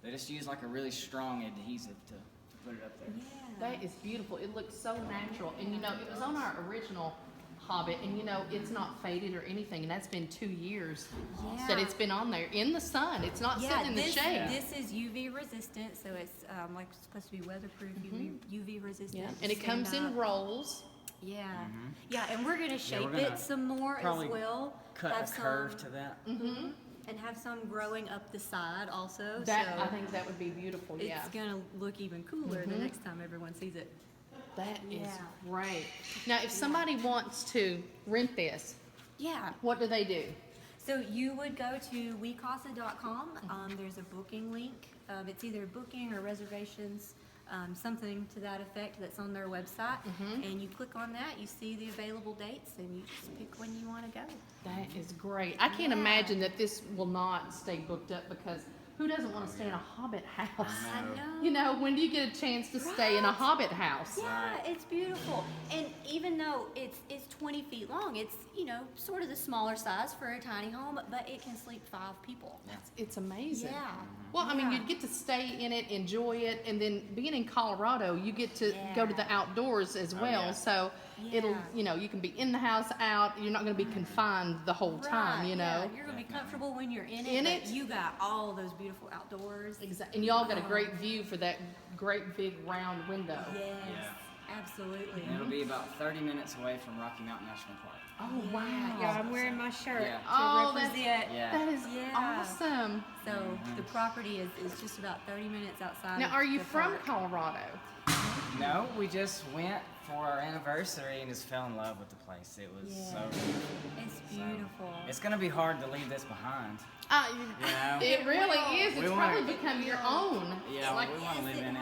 they just use like a really strong adhesive to put it up there. Yeah. That is beautiful. It looks so natural. And you know, it was on our original Hobbit, and you know, it's not faded or anything, and that's been 2 years that Yeah. it's been on there in the sun. It's not Yeah, sitting in the shade. this is UV resistant, so it's like supposed to be weatherproof, UV resistant. Yeah, and it stand comes in up. rolls. Yeah, yeah, and we're gonna shape gonna it some more as probably well. Cut Have a curve some- to that. and have some growing up the side also. That so I think that would be beautiful. Yeah, it's gonna look even cooler the next time everyone sees it. that is Yeah. great. Now, if somebody wants to rent this, Yeah. what do they do? So you would go to WeCasa.com. There's a booking link. It's either booking or reservations, something to that effect that's on their website. And you click on that, you see the available dates, and you just pick when you want to go. That is great. I can't Yeah. imagine that this will not stay booked up because who doesn't want to stay in a Hobbit house? I know. You know, when do you get a chance to stay in a Right. Hobbit house? Yeah, it's beautiful. And even though it's 20 feet long, it's, sort of the smaller size for a tiny home, but it can sleep 5 people. It's amazing. Yeah. Well, I mean, Yeah. you get to stay in it, enjoy it, and then being in Colorado, you get to go to the Yeah. outdoors as well. yeah. So it'll, Yeah. you can be in the house, out. You're not going to be confined the whole time, Right, you know. Yeah, you're gonna be comfortable when you're in it. In but it. You got all those beautiful outdoors. Exactly. And y'all got a great view for that great big round window. Yes, Yeah. absolutely. And it'll be about 30 minutes away from Rocky Mountain National Park. Oh, wow. Yeah, I'm wearing my shirt Yeah. to Oh, that's- represent. Yeah. That is Yeah. awesome. So the property is just about 30 minutes outside. Now, of are you the from park. Colorado? No, we just went for our anniversary and just fell in love with the place. It was Yeah. so beautiful. It's beautiful. It's gonna be hard to leave this behind. know? It really is. We It's wanna- probably become your own. Yeah, Like, we want to live Yes, in it.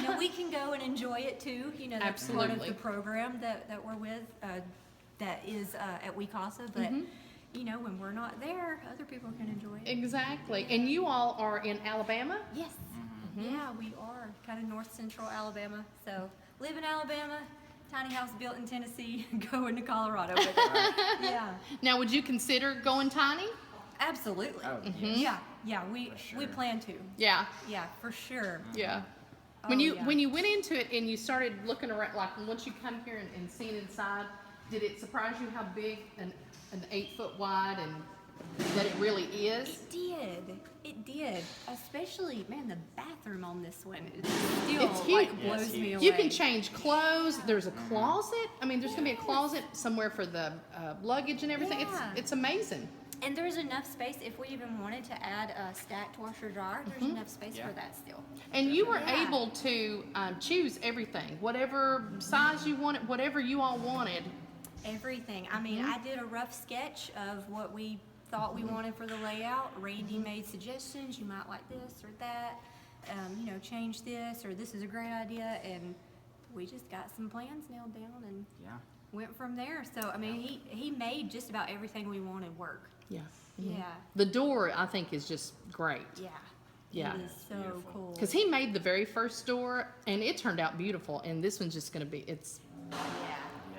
has. We can go and enjoy it too. That's part of Absolutely. the program that we're with. That is at Weekasa, but Mm-hmm. when we're not there, other people can enjoy it. exactly. And you all are in Alabama? Yes. Mm-hmm. Yeah, we are kind of north central Alabama. So live in Alabama, tiny house built in Tennessee, going to Colorado with it. Yeah, Now, would you consider going tiny? absolutely. Oh, Yeah, we sure. plan to. Yeah. Yeah, for sure. Yeah. Oh, When you yeah. when you went into it and you started looking around, like once you come here and seen inside, did it surprise you how big an 8 foot wide and that it really is? It did. It did. Especially, man, the bathroom on this one is still It's huge. like blows Yes, me huge. away. You can change clothes. There's a closet. I mean, there's gonna be a closet somewhere for the luggage and everything. Yeah. It's amazing. And there's enough space if we even wanted to add a stacked washer dryer. There's enough space Yeah. for that still. And you were Yeah. able to choose everything, whatever size you wanted, whatever you all wanted. Everything. I mean, I did a rough sketch of what we thought we wanted for the layout. Randy made suggestions. You might like this or that. Change this, or this is a great idea. And we just got some plans nailed down and Yeah. went from there. So, I mean, he made just about everything we wanted work. Yeah. Yeah. The door, I think, is just great. Yeah. Yeah. It is so Beautiful. cool. Because he made the very first door, and it turned out beautiful. And this one's just going to be,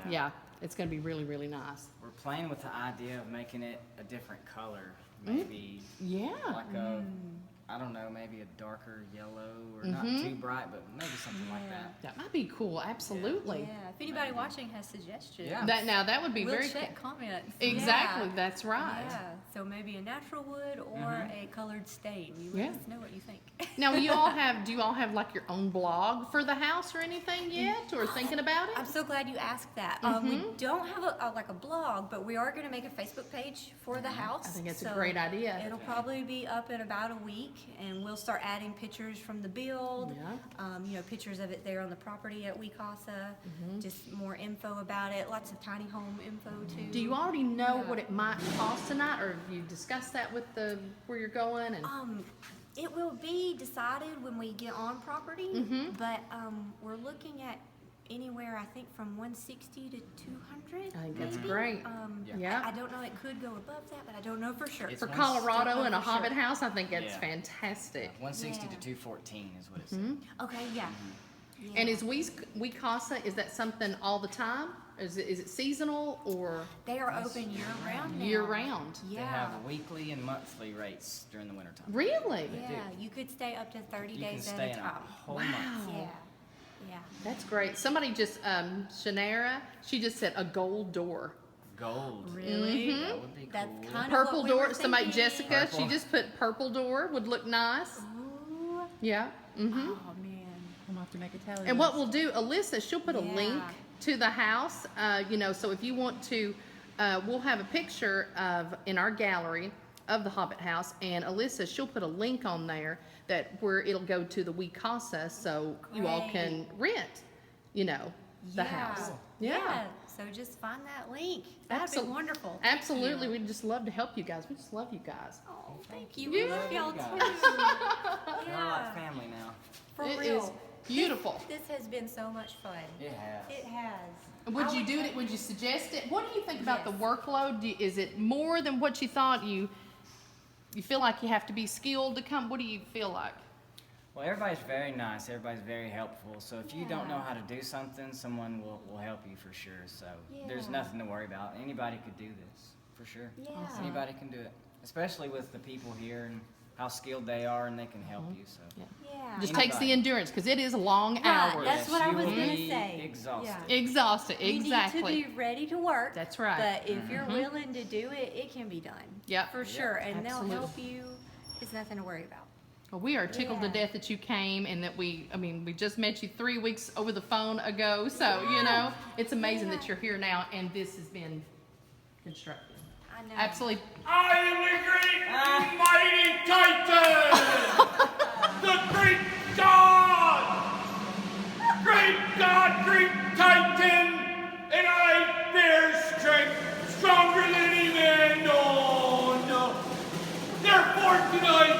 yeah, it's going to be really, really nice. We're playing with the idea of making it a different color. Maybe Yeah. like a, I don't know, maybe a darker yellow or not too bright, but maybe something like that. That might be cool. Absolutely. Yeah. If anybody watching has suggestions, Yeah. That would be we'll very check cool. comments. Exactly. Yeah. That's right. Yeah. So maybe a natural wood or a colored stain. You let Yeah. us know what you think. Now, do you all have like your own blog for the house or anything yet, or thinking about it? I'm so glad you asked that. We don't have a blog, but we are going to make a Facebook page for the house. I think that's a So great idea. It'll probably be up in about a week, and we'll start adding pictures from the build. Yeah. Pictures of it there on the property at Weekasa. Just more info about it. Lots of tiny home info too. Do you already know Yeah. what it might cost tonight, or have you discussed that with where you're going? And It will be decided when we get on property, but we're looking at anywhere, I think, from 160 to 200. I think that's maybe. great. Yeah. I don't know. It could go above that, but I don't know for sure. It's for one- Colorado Don't and know a for Hobbit sure. house, I think that's Yeah. fantastic. 160 to Yeah. 214 is what it said. Okay, yeah. And is Weekasa, is that something all the time? Is it seasonal or They are open year round now. year round? They Yeah. have weekly and monthly rates during the wintertime. Really? Yeah, you could stay up to 30 You can days stay at in a a time. whole Wow. month. Yeah, yeah. That's great. Somebody just, Shannara, she just said a gold door. Gold. Really? That would be cool. That's kind of Purple what we door. were Somebody, thinking. Jessica, she Purple. just put purple door would look nice. Ooh. Yeah. Mm-hmm. Oh man, I'm gonna have to make a tally. And what we'll do, Alyssa, she'll put a link Yeah. to the house. So if you want to, we'll have a picture in our gallery of the Hobbit house, and Alyssa, she'll put a link on there where it'll go to the Weekasa, so you all can rent, the house. Yeah. So just find that link. That'd be wonderful. Absolutely, we'd just love to help you guys. We just love you guys. Oh, thank you. Yeah. We love y'all You too. guys. We're Yeah. like family now. For It real. is beautiful. This has been so much fun. It has. It has. Would I you do say- it? Would you suggest it? What do you think about the Yes. workload? Is it more than what you thought? you feel like you have to be skilled to come? What do you feel like? Well, everybody's very nice. Everybody's very helpful. So if you don't know how to do something, someone will help you for sure. So there's Yeah. nothing to worry about. Anybody could do this, for sure. Yeah. Anybody can do it, especially with the people here and how skilled they are, and they can help you. So Yeah. Just takes the endurance because it is long Right, hours. that's what I you was will gonna be say. exhausted. Yeah. Exhausted, exactly. You need to be ready to work. That's right. But if you're willing to do it, it can be done. Yep. For sure, and absolutely. they'll help you. It's nothing to worry about. Well, we are tickled to Yeah. death that you came and that we just met you 3 weeks over the phone ago. So, it's amazing that you're here now and this has been constructed. I know. Absolutely. I am the great mighty Titan! The great God! Great God, great Titan! And I bear strength stronger than any man. No. Therefore tonight,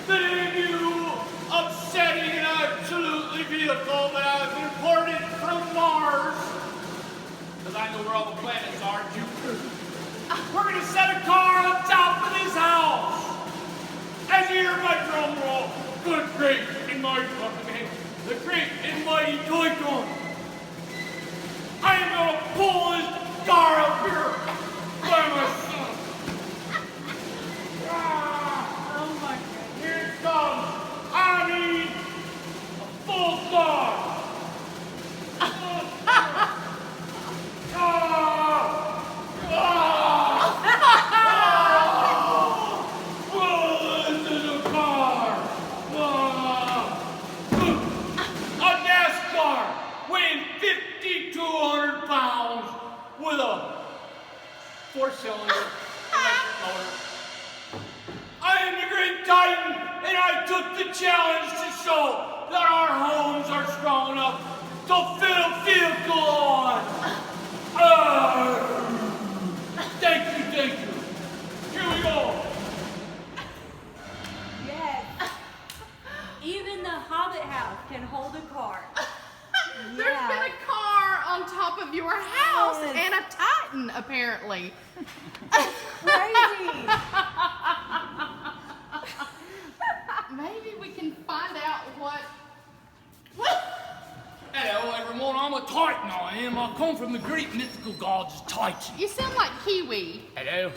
the new upsetting and absolutely vehicle that I've imported from Mars, because I know where all the planets are, Jupiter. We're gonna set a car on top of this house. As you hear my drum roll, the great and mighty the great and mighty Titan. I am gonna pull this car up here by myself. Oh my goodness. Here it comes. I need a full car. This is a car. A gas car weighing 5,200 pounds with a 4-cylinder electric motor. I am the great Titan, and I took the challenge to show that our homes are strong enough to fit a vehicle on. Thank you. Here we go. Yes. Even the Hobbit house can hold a car. There's been a car on top of your house Yes. and a Titan, apparently. Crazy. Maybe we can find out what. Hello, everyone. I'm a Titan. I am. I come from the great mythical gods Titan. You sound like Kiwi. Hello.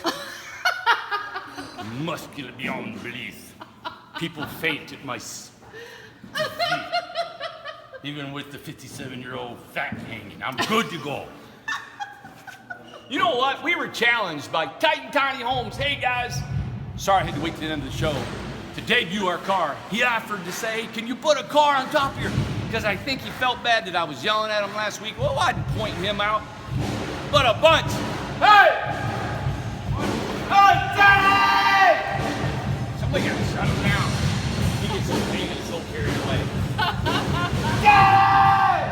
Muscular beyond belief. People faint at my feet. Even with the 57-year-old fat hanging, I'm good to go. You know what? We were challenged by Titan Tiny Homes. Hey, guys. Sorry I had to wait to the end of the show to debut our car. He offered to say, can you put a car on top of your... Because I think he felt bad that I was yelling at him last week. Well, I didn't point him out, but a bunch. Hey! Hey, Daddy! Somebody got to shut him down. He gets so carried away. Dad!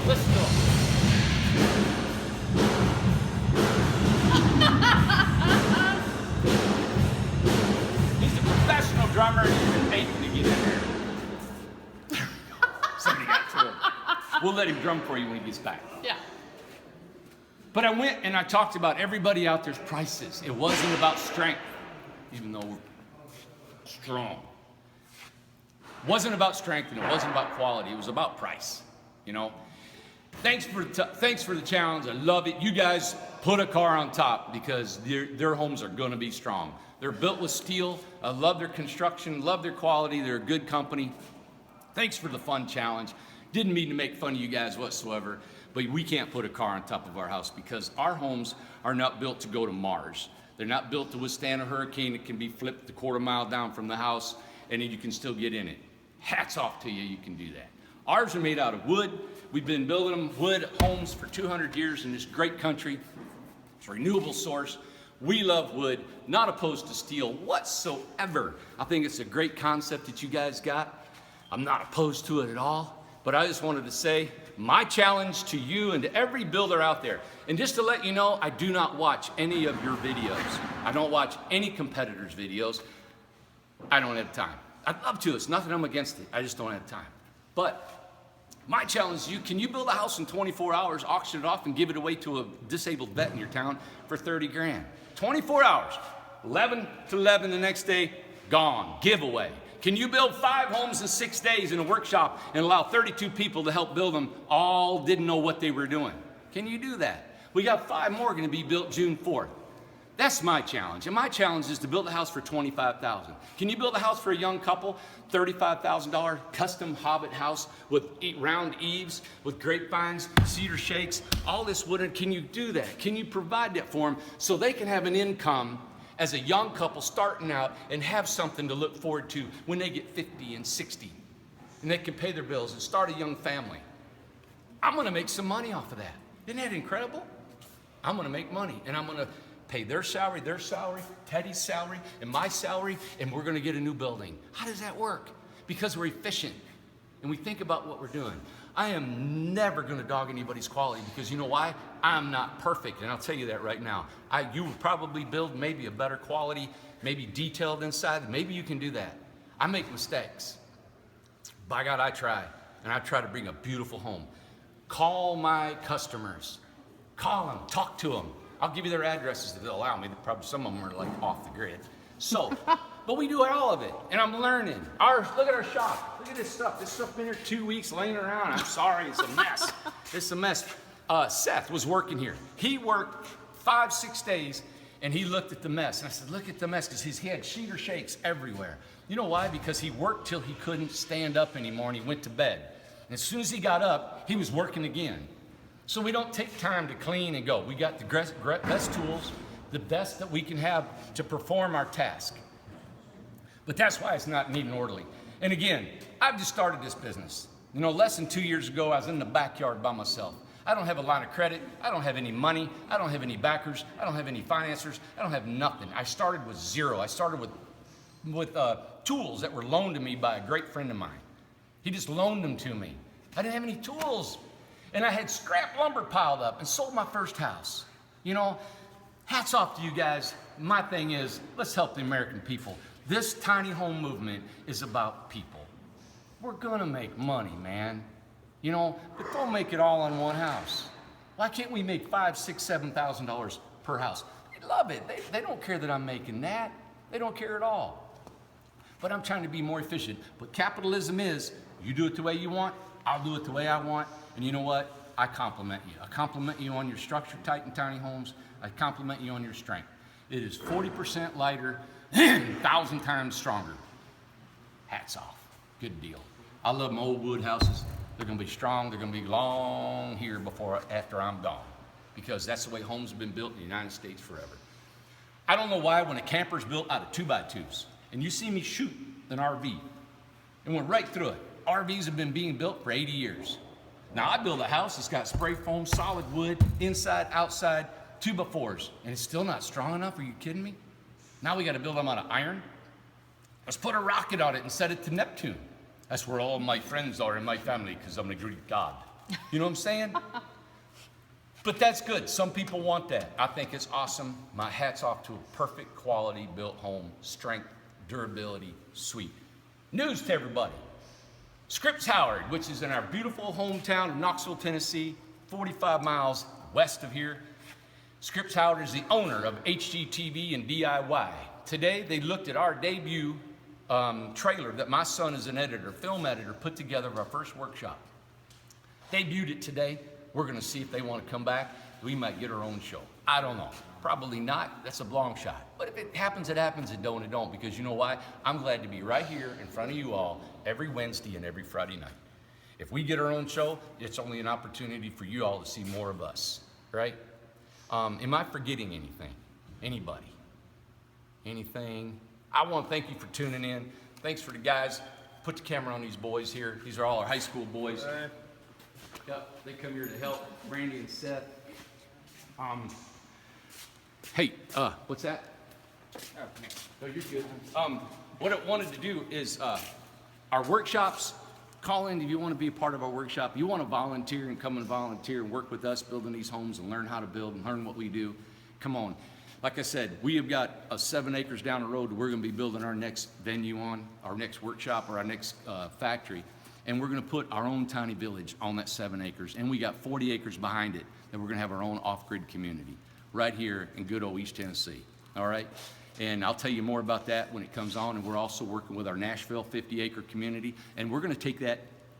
Listen to him. He's a professional drummer and he's been waiting to get in here. Somebody got to him. We'll let him drum for you when he gets back. Yeah. But I went and I talked about everybody out there's prices. It wasn't about strength, even though we're strong. It wasn't about strength and it wasn't about quality. It was about price, Thanks for the challenge. I love it. You guys put a car on top because their homes are going to be strong. They're built with steel. I love their construction, love their quality. They're a good company. Thanks for the fun challenge. Didn't mean to make fun of you guys whatsoever, but we can't put a car on top of our house because our homes are not built to go to Mars. They're not built to withstand a hurricane that can be flipped a quarter mile down from the house and then you can still get in it. Hats off to you, you can do that. Ours are made out of wood. We've been building them wood homes for 200 years in this great country. It's a renewable source. We love wood, not opposed to steel whatsoever. I think it's a great concept that you guys got. I'm not opposed to it at all, but I just wanted to say my challenge to you and to every builder out there, and just to let you know, I do not watch any of your videos. I don't watch any competitors' videos. I don't have time. I'd love to, it's nothing I'm against it. I just don't have time. But my challenge to you, can you build a house in 24 hours, auction it off, and give it away to a disabled vet in your town for 30 grand? 24 hours. 11 to 11 the next day, gone, giveaway. Can you build 5 homes in 6 days in a workshop and allow 32 people to help build them, all didn't know what they were doing? Can you do that? We got 5 more going to be built June 4th. That's my challenge. And my challenge is to build a house for $25,000. Can you build a house for a young couple? $35,000 custom Hobbit house with round eaves, with grapevines, cedar shakes, all this wood. Can you do that? Can you provide that for them so they can have an income as a young couple starting out and have something to look forward to when they get 50 and 60? And they can pay their bills and start a young family. I'm gonna make some money off of that. Isn't that incredible? I'm gonna make money, and I'm gonna pay their salary, Teddy's salary, and my salary, and we're gonna get a new building. How does that work? Because we're efficient, and we think about what we're doing. I am never gonna dog anybody's quality, because you know why? I'm not perfect, and I'll tell you that right now. You would probably build maybe a better quality, maybe detailed inside, maybe you can do that. I make mistakes. By God, I try, and I try to bring a beautiful home. Call my customers. Call them, talk to them. I'll give you their addresses if they'll allow me. Probably some of them are like off the grid. So, but we do all of it, and I'm learning. Look at our shop. Look at this stuff. This stuff been here 2 weeks laying around. I'm sorry, it's a mess. It's a mess. Seth was working here. He worked 5-6 days, and he looked at the mess. And I said, look at the mess, because he had cedar shakes everywhere. You know why? Because he worked till he couldn't stand up anymore, and he went to bed. And as soon as he got up, he was working again. So we don't take time to clean and go. We got the best tools, the best that we can have to perform our task. But that's why it's not neat and orderly. And again, I've just started this business. You know, less than 2 years ago, I was in the backyard by myself. I don't have a line of credit. I don't have any money. I don't have any backers. I don't have any financiers. I don't have nothing. I started with zero. I started with tools that were loaned to me by a great friend of mine. He just loaned them to me. I didn't have any tools. And I had scrap lumber piled up and sold my first house. You know, hats off to you guys. My thing is, let's help the American people. This tiny home movement is about people. We're gonna make money, man. You know, but don't make it all on one house. Why can't we make $5,000, $6,000, $7,000 per house? They love it. They don't care that I'm making that. They don't care at all. But I'm trying to be more efficient. But capitalism is, you do it the way you want, I'll do it the way I want. And you know what? I compliment you. I compliment you on your structure, tight and tiny homes. I compliment you on your strength. It is 40% lighter, 1,000 times stronger. Hats off. Good deal. I love my old wood houses. They're gonna be strong. They're gonna be long here after I'm gone, because that's the way homes have been built in the United States forever. I don't know why when a camper's built out of 2x2s, and you see me shoot an RV, and went right through it. RVs have been being built for 80 years. Now I build a house that's got spray foam, solid wood, inside, outside, 2x4s, and it's still not strong enough. Are you kidding me? Now we got to build them out of iron. Let's put a rocket on it and set it to Neptune. That's where all my friends are in my family, because I'm the Greek god. You know what I'm saying? But that's good. Some people want that. I think it's awesome. My hat's off to a perfect quality built home. Strength, durability, sweet. News to everybody. Scripps Howard, which is in our beautiful hometown of Knoxville, Tennessee, 45 miles west of here. Scripps Howard is the owner of HGTV and DIY. Today, they looked at our debut trailer that my son is an editor, film editor, put together of our first workshop. Debuted it today. We're gonna see if they wanna come back. We might get our own show. I don't know. Probably not. That's a long shot. But if it happens, it happens. It don't. Because you know why? I'm glad to be right here in front of you all every Wednesday and every Friday night. If we get our own show, it's only an opportunity for you all to see more of us, right? Am I forgetting anything? Anybody? Anything? I want to thank you for tuning in. Thanks for the guys. Put the camera on these boys here. These are all our high school boys. Yep, they come here to help. Randy and Seth. Hey, what's that? Oh, you're good. What I wanted to do is our workshops. Call in if you want to be a part of our workshop. You want to volunteer and come and volunteer and work with us building these homes and learn how to build and learn what we do. Come on. Like I said, we have got 7 acres down the road that we're going to be building our next venue on, our next workshop or our next factory. And we're going to put our own tiny village on that 7 acres. And we got 40 acres behind it that we're going to have our own off-grid community. right here in good old East Tennessee, all right? And I'll tell you more about that when it comes on, and we're also working with our Nashville 50-acre community, and we're gonna take that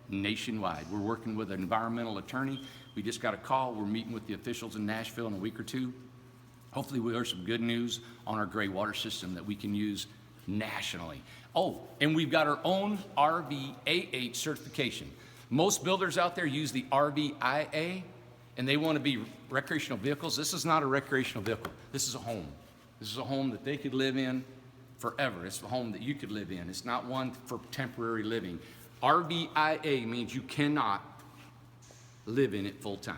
nationwide. We're working with an environmental attorney. We just got a call. We're meeting with the officials in Nashville in a week or two. Hopefully we'll hear some good news on our gray water system that we can use nationally. Oh, and we've got our own RVAH certification. Most builders out there use the RVIA, and they want to be recreational vehicles. This is not a recreational vehicle. This is a home. This is a home that they could live in forever. It's a home that you could live in. It's not one for temporary living. RVIA means you cannot live in it full time.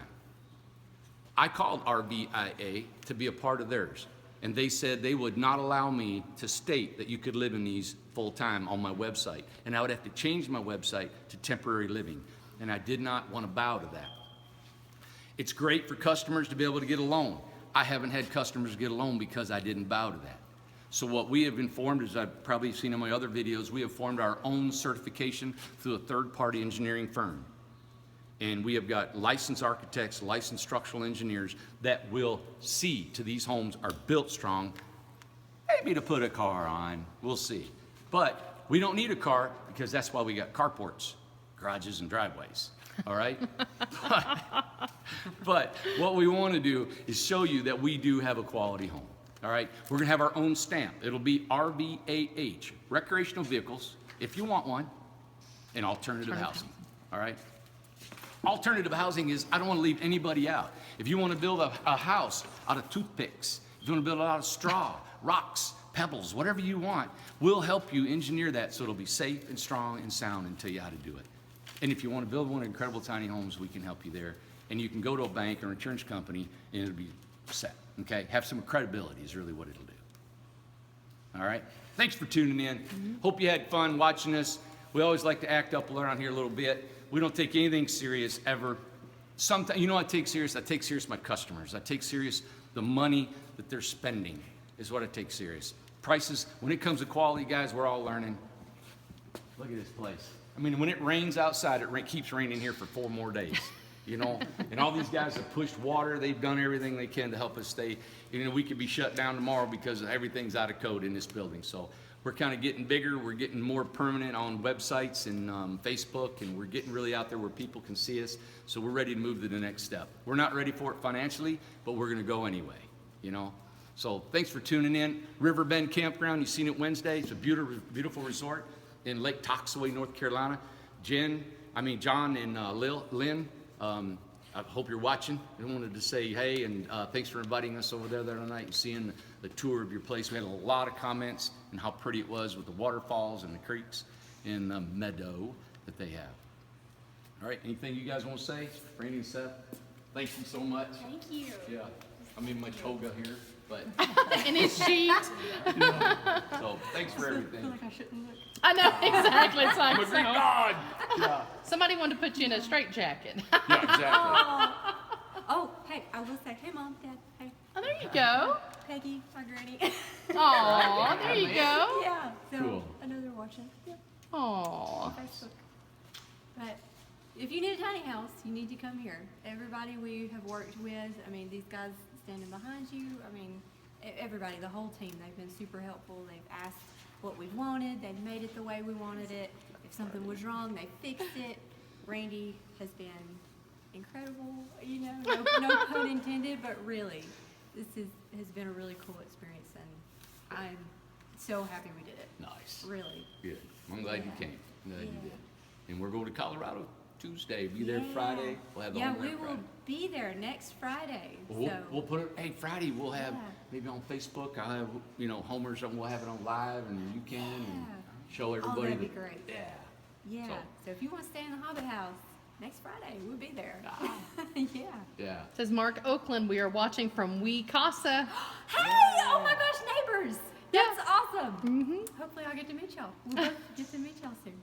I called RVIA to be a part of theirs, and they said they would not allow me to state that you could live in these full time on my website, and I would have to change my website to temporary living, and I did not want to bow to that. It's great for customers to be able to get a loan. I haven't had customers get a loan because I didn't bow to that. So what we have been formed, as I've probably seen in my other videos, we have formed our own certification through a third-party engineering firm. And we have got licensed architects, licensed structural engineers that will see to these homes are built strong, maybe to put a car on, we'll see. But we don't need a car because that's why we got carports, garages, and driveways, all right? But what we want to do is show you that we do have a quality home, all right? We're going to have our own stamp. It'll be RVAH, recreational vehicles, if you want one, and alternative housing, all right? Alternative housing is, I don't want to leave anybody out. If you want to build a house out of toothpicks, if you want to build it out of straw, rocks, pebbles, whatever you want, we'll help you engineer that so it'll be safe and strong and sound and tell you how to do it. And if you want to build one of Incredible Tiny Homes, we can help you there. And you can go to a bank or an insurance company and it'll be set, okay? Have some credibility is really what it'll do. All right? Thanks for tuning in. Hope you had fun watching us. We always like to act up around here a little bit. We don't take anything serious ever. Sometimes, you know what I take serious? I take serious my customers. I take serious the money that they're spending is what I take serious. Prices, when it comes to quality, guys, we're all learning. Look at this place. I mean, when it rains outside, it keeps raining here for 4 more days, you know? And all these guys have pushed water. They've done everything they can to help us stay. You know, we could be shut down tomorrow because everything's out of code in this building. So we're kind of getting bigger. We're getting more permanent on websites and Facebook, and we're getting really out there where people can see us. So we're ready to move to the next step. We're not ready for it financially, but we're going to go anyway, you know? So thanks for tuning in. Riverbend Campground, you've seen it Wednesday. It's a beautiful, beautiful resort in Lake Toxaway, North Carolina. John and Lynn, I hope you're watching. I wanted to say hey, and thanks for inviting us over there the other night and seeing the tour of your place. We had a lot of comments on how pretty it was with the waterfalls and the creeks and the meadow that they have. All right, anything you guys want to say? Frankie and Seth, thank you so much. Thank you. Yeah, I'm in my toga here, but In his sheet. so thanks for everything. Like I shouldn't look. I know, exactly. It's like, But thank God. Yeah, somebody wanted to put you in a straitjacket. yeah, exactly. Oh, hey, I will say, hey, Mom, Dad, hey, Oh, there you go. Peggy, my granny. Aw, there you go. Yeah, so Cool. another watching. Yeah, Aw. Facebook. But if you need a tiny house, you need to come here. Everybody we have worked with, I mean, these guys standing behind you, I mean, everybody, the whole team, they've been super helpful. They've asked what we wanted, they've made it the way we wanted it. If something was wrong, they fixed it. Randy has been incredible, you know, no pun intended, but really, this has been a really cool experience, and I'm so happy we did it. Nice. Really. Good. I'm glad you came. I'm glad you Yeah. did. And we're going to Colorado Tuesday. Be there Yeah. Friday. We'll have the Yeah, home we run will Friday. be there next Friday. We'll, So we'll put it. Hey, Friday we'll have Yeah. maybe on Facebook. I'll have Homeowners, and we'll have it on live, and you can and Yeah. show everybody. that'd be that- great. Yeah. yeah. So- So if you want to stay in the Hobbit house next Friday, we'll be there. Ah. Yeah. Yeah. Says Mark Oakland, we are watching from Wee Casa. Hey! Oh my gosh, neighbors! Yeah. That's awesome. Mm-hmm. Hopefully, I'll get to meet y'all. We'll both get to meet y'all soon.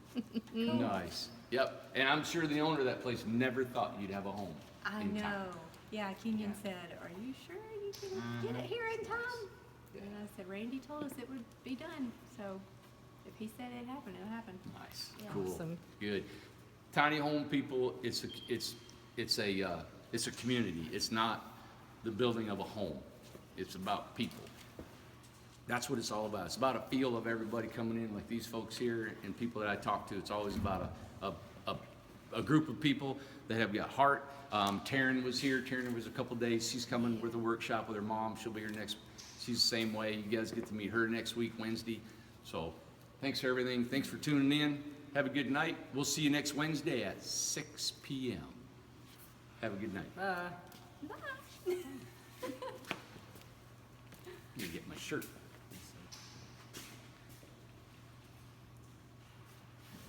Cool. Nice. Yep. And I'm sure the owner of that place never thought you'd have a home. I in know. time. Yeah, Kenyon said, "Are you sure you can get it here in time?" Yeah. And I said, "Randy told us it would be done, so if he said it happened, it'll happen." Nice. Yeah. Cool. Awesome. Good. Tiny home people. It's a community. It's not the building of a home. It's about people. That's what it's all about. It's about a feel of everybody coming in, like these folks here and people that I talk to. It's always about a group of people that have got heart. Taryn was here. Taryn was a couple days. She's coming with a workshop with her mom. She'll be here next. She's the same way. You guys get to meet her next week, Wednesday. So thanks for everything. Thanks for tuning in. Have a good night. We'll see you next Wednesday at 6 p.m. Have a good night. Bye. Bye. Let me get my shirt.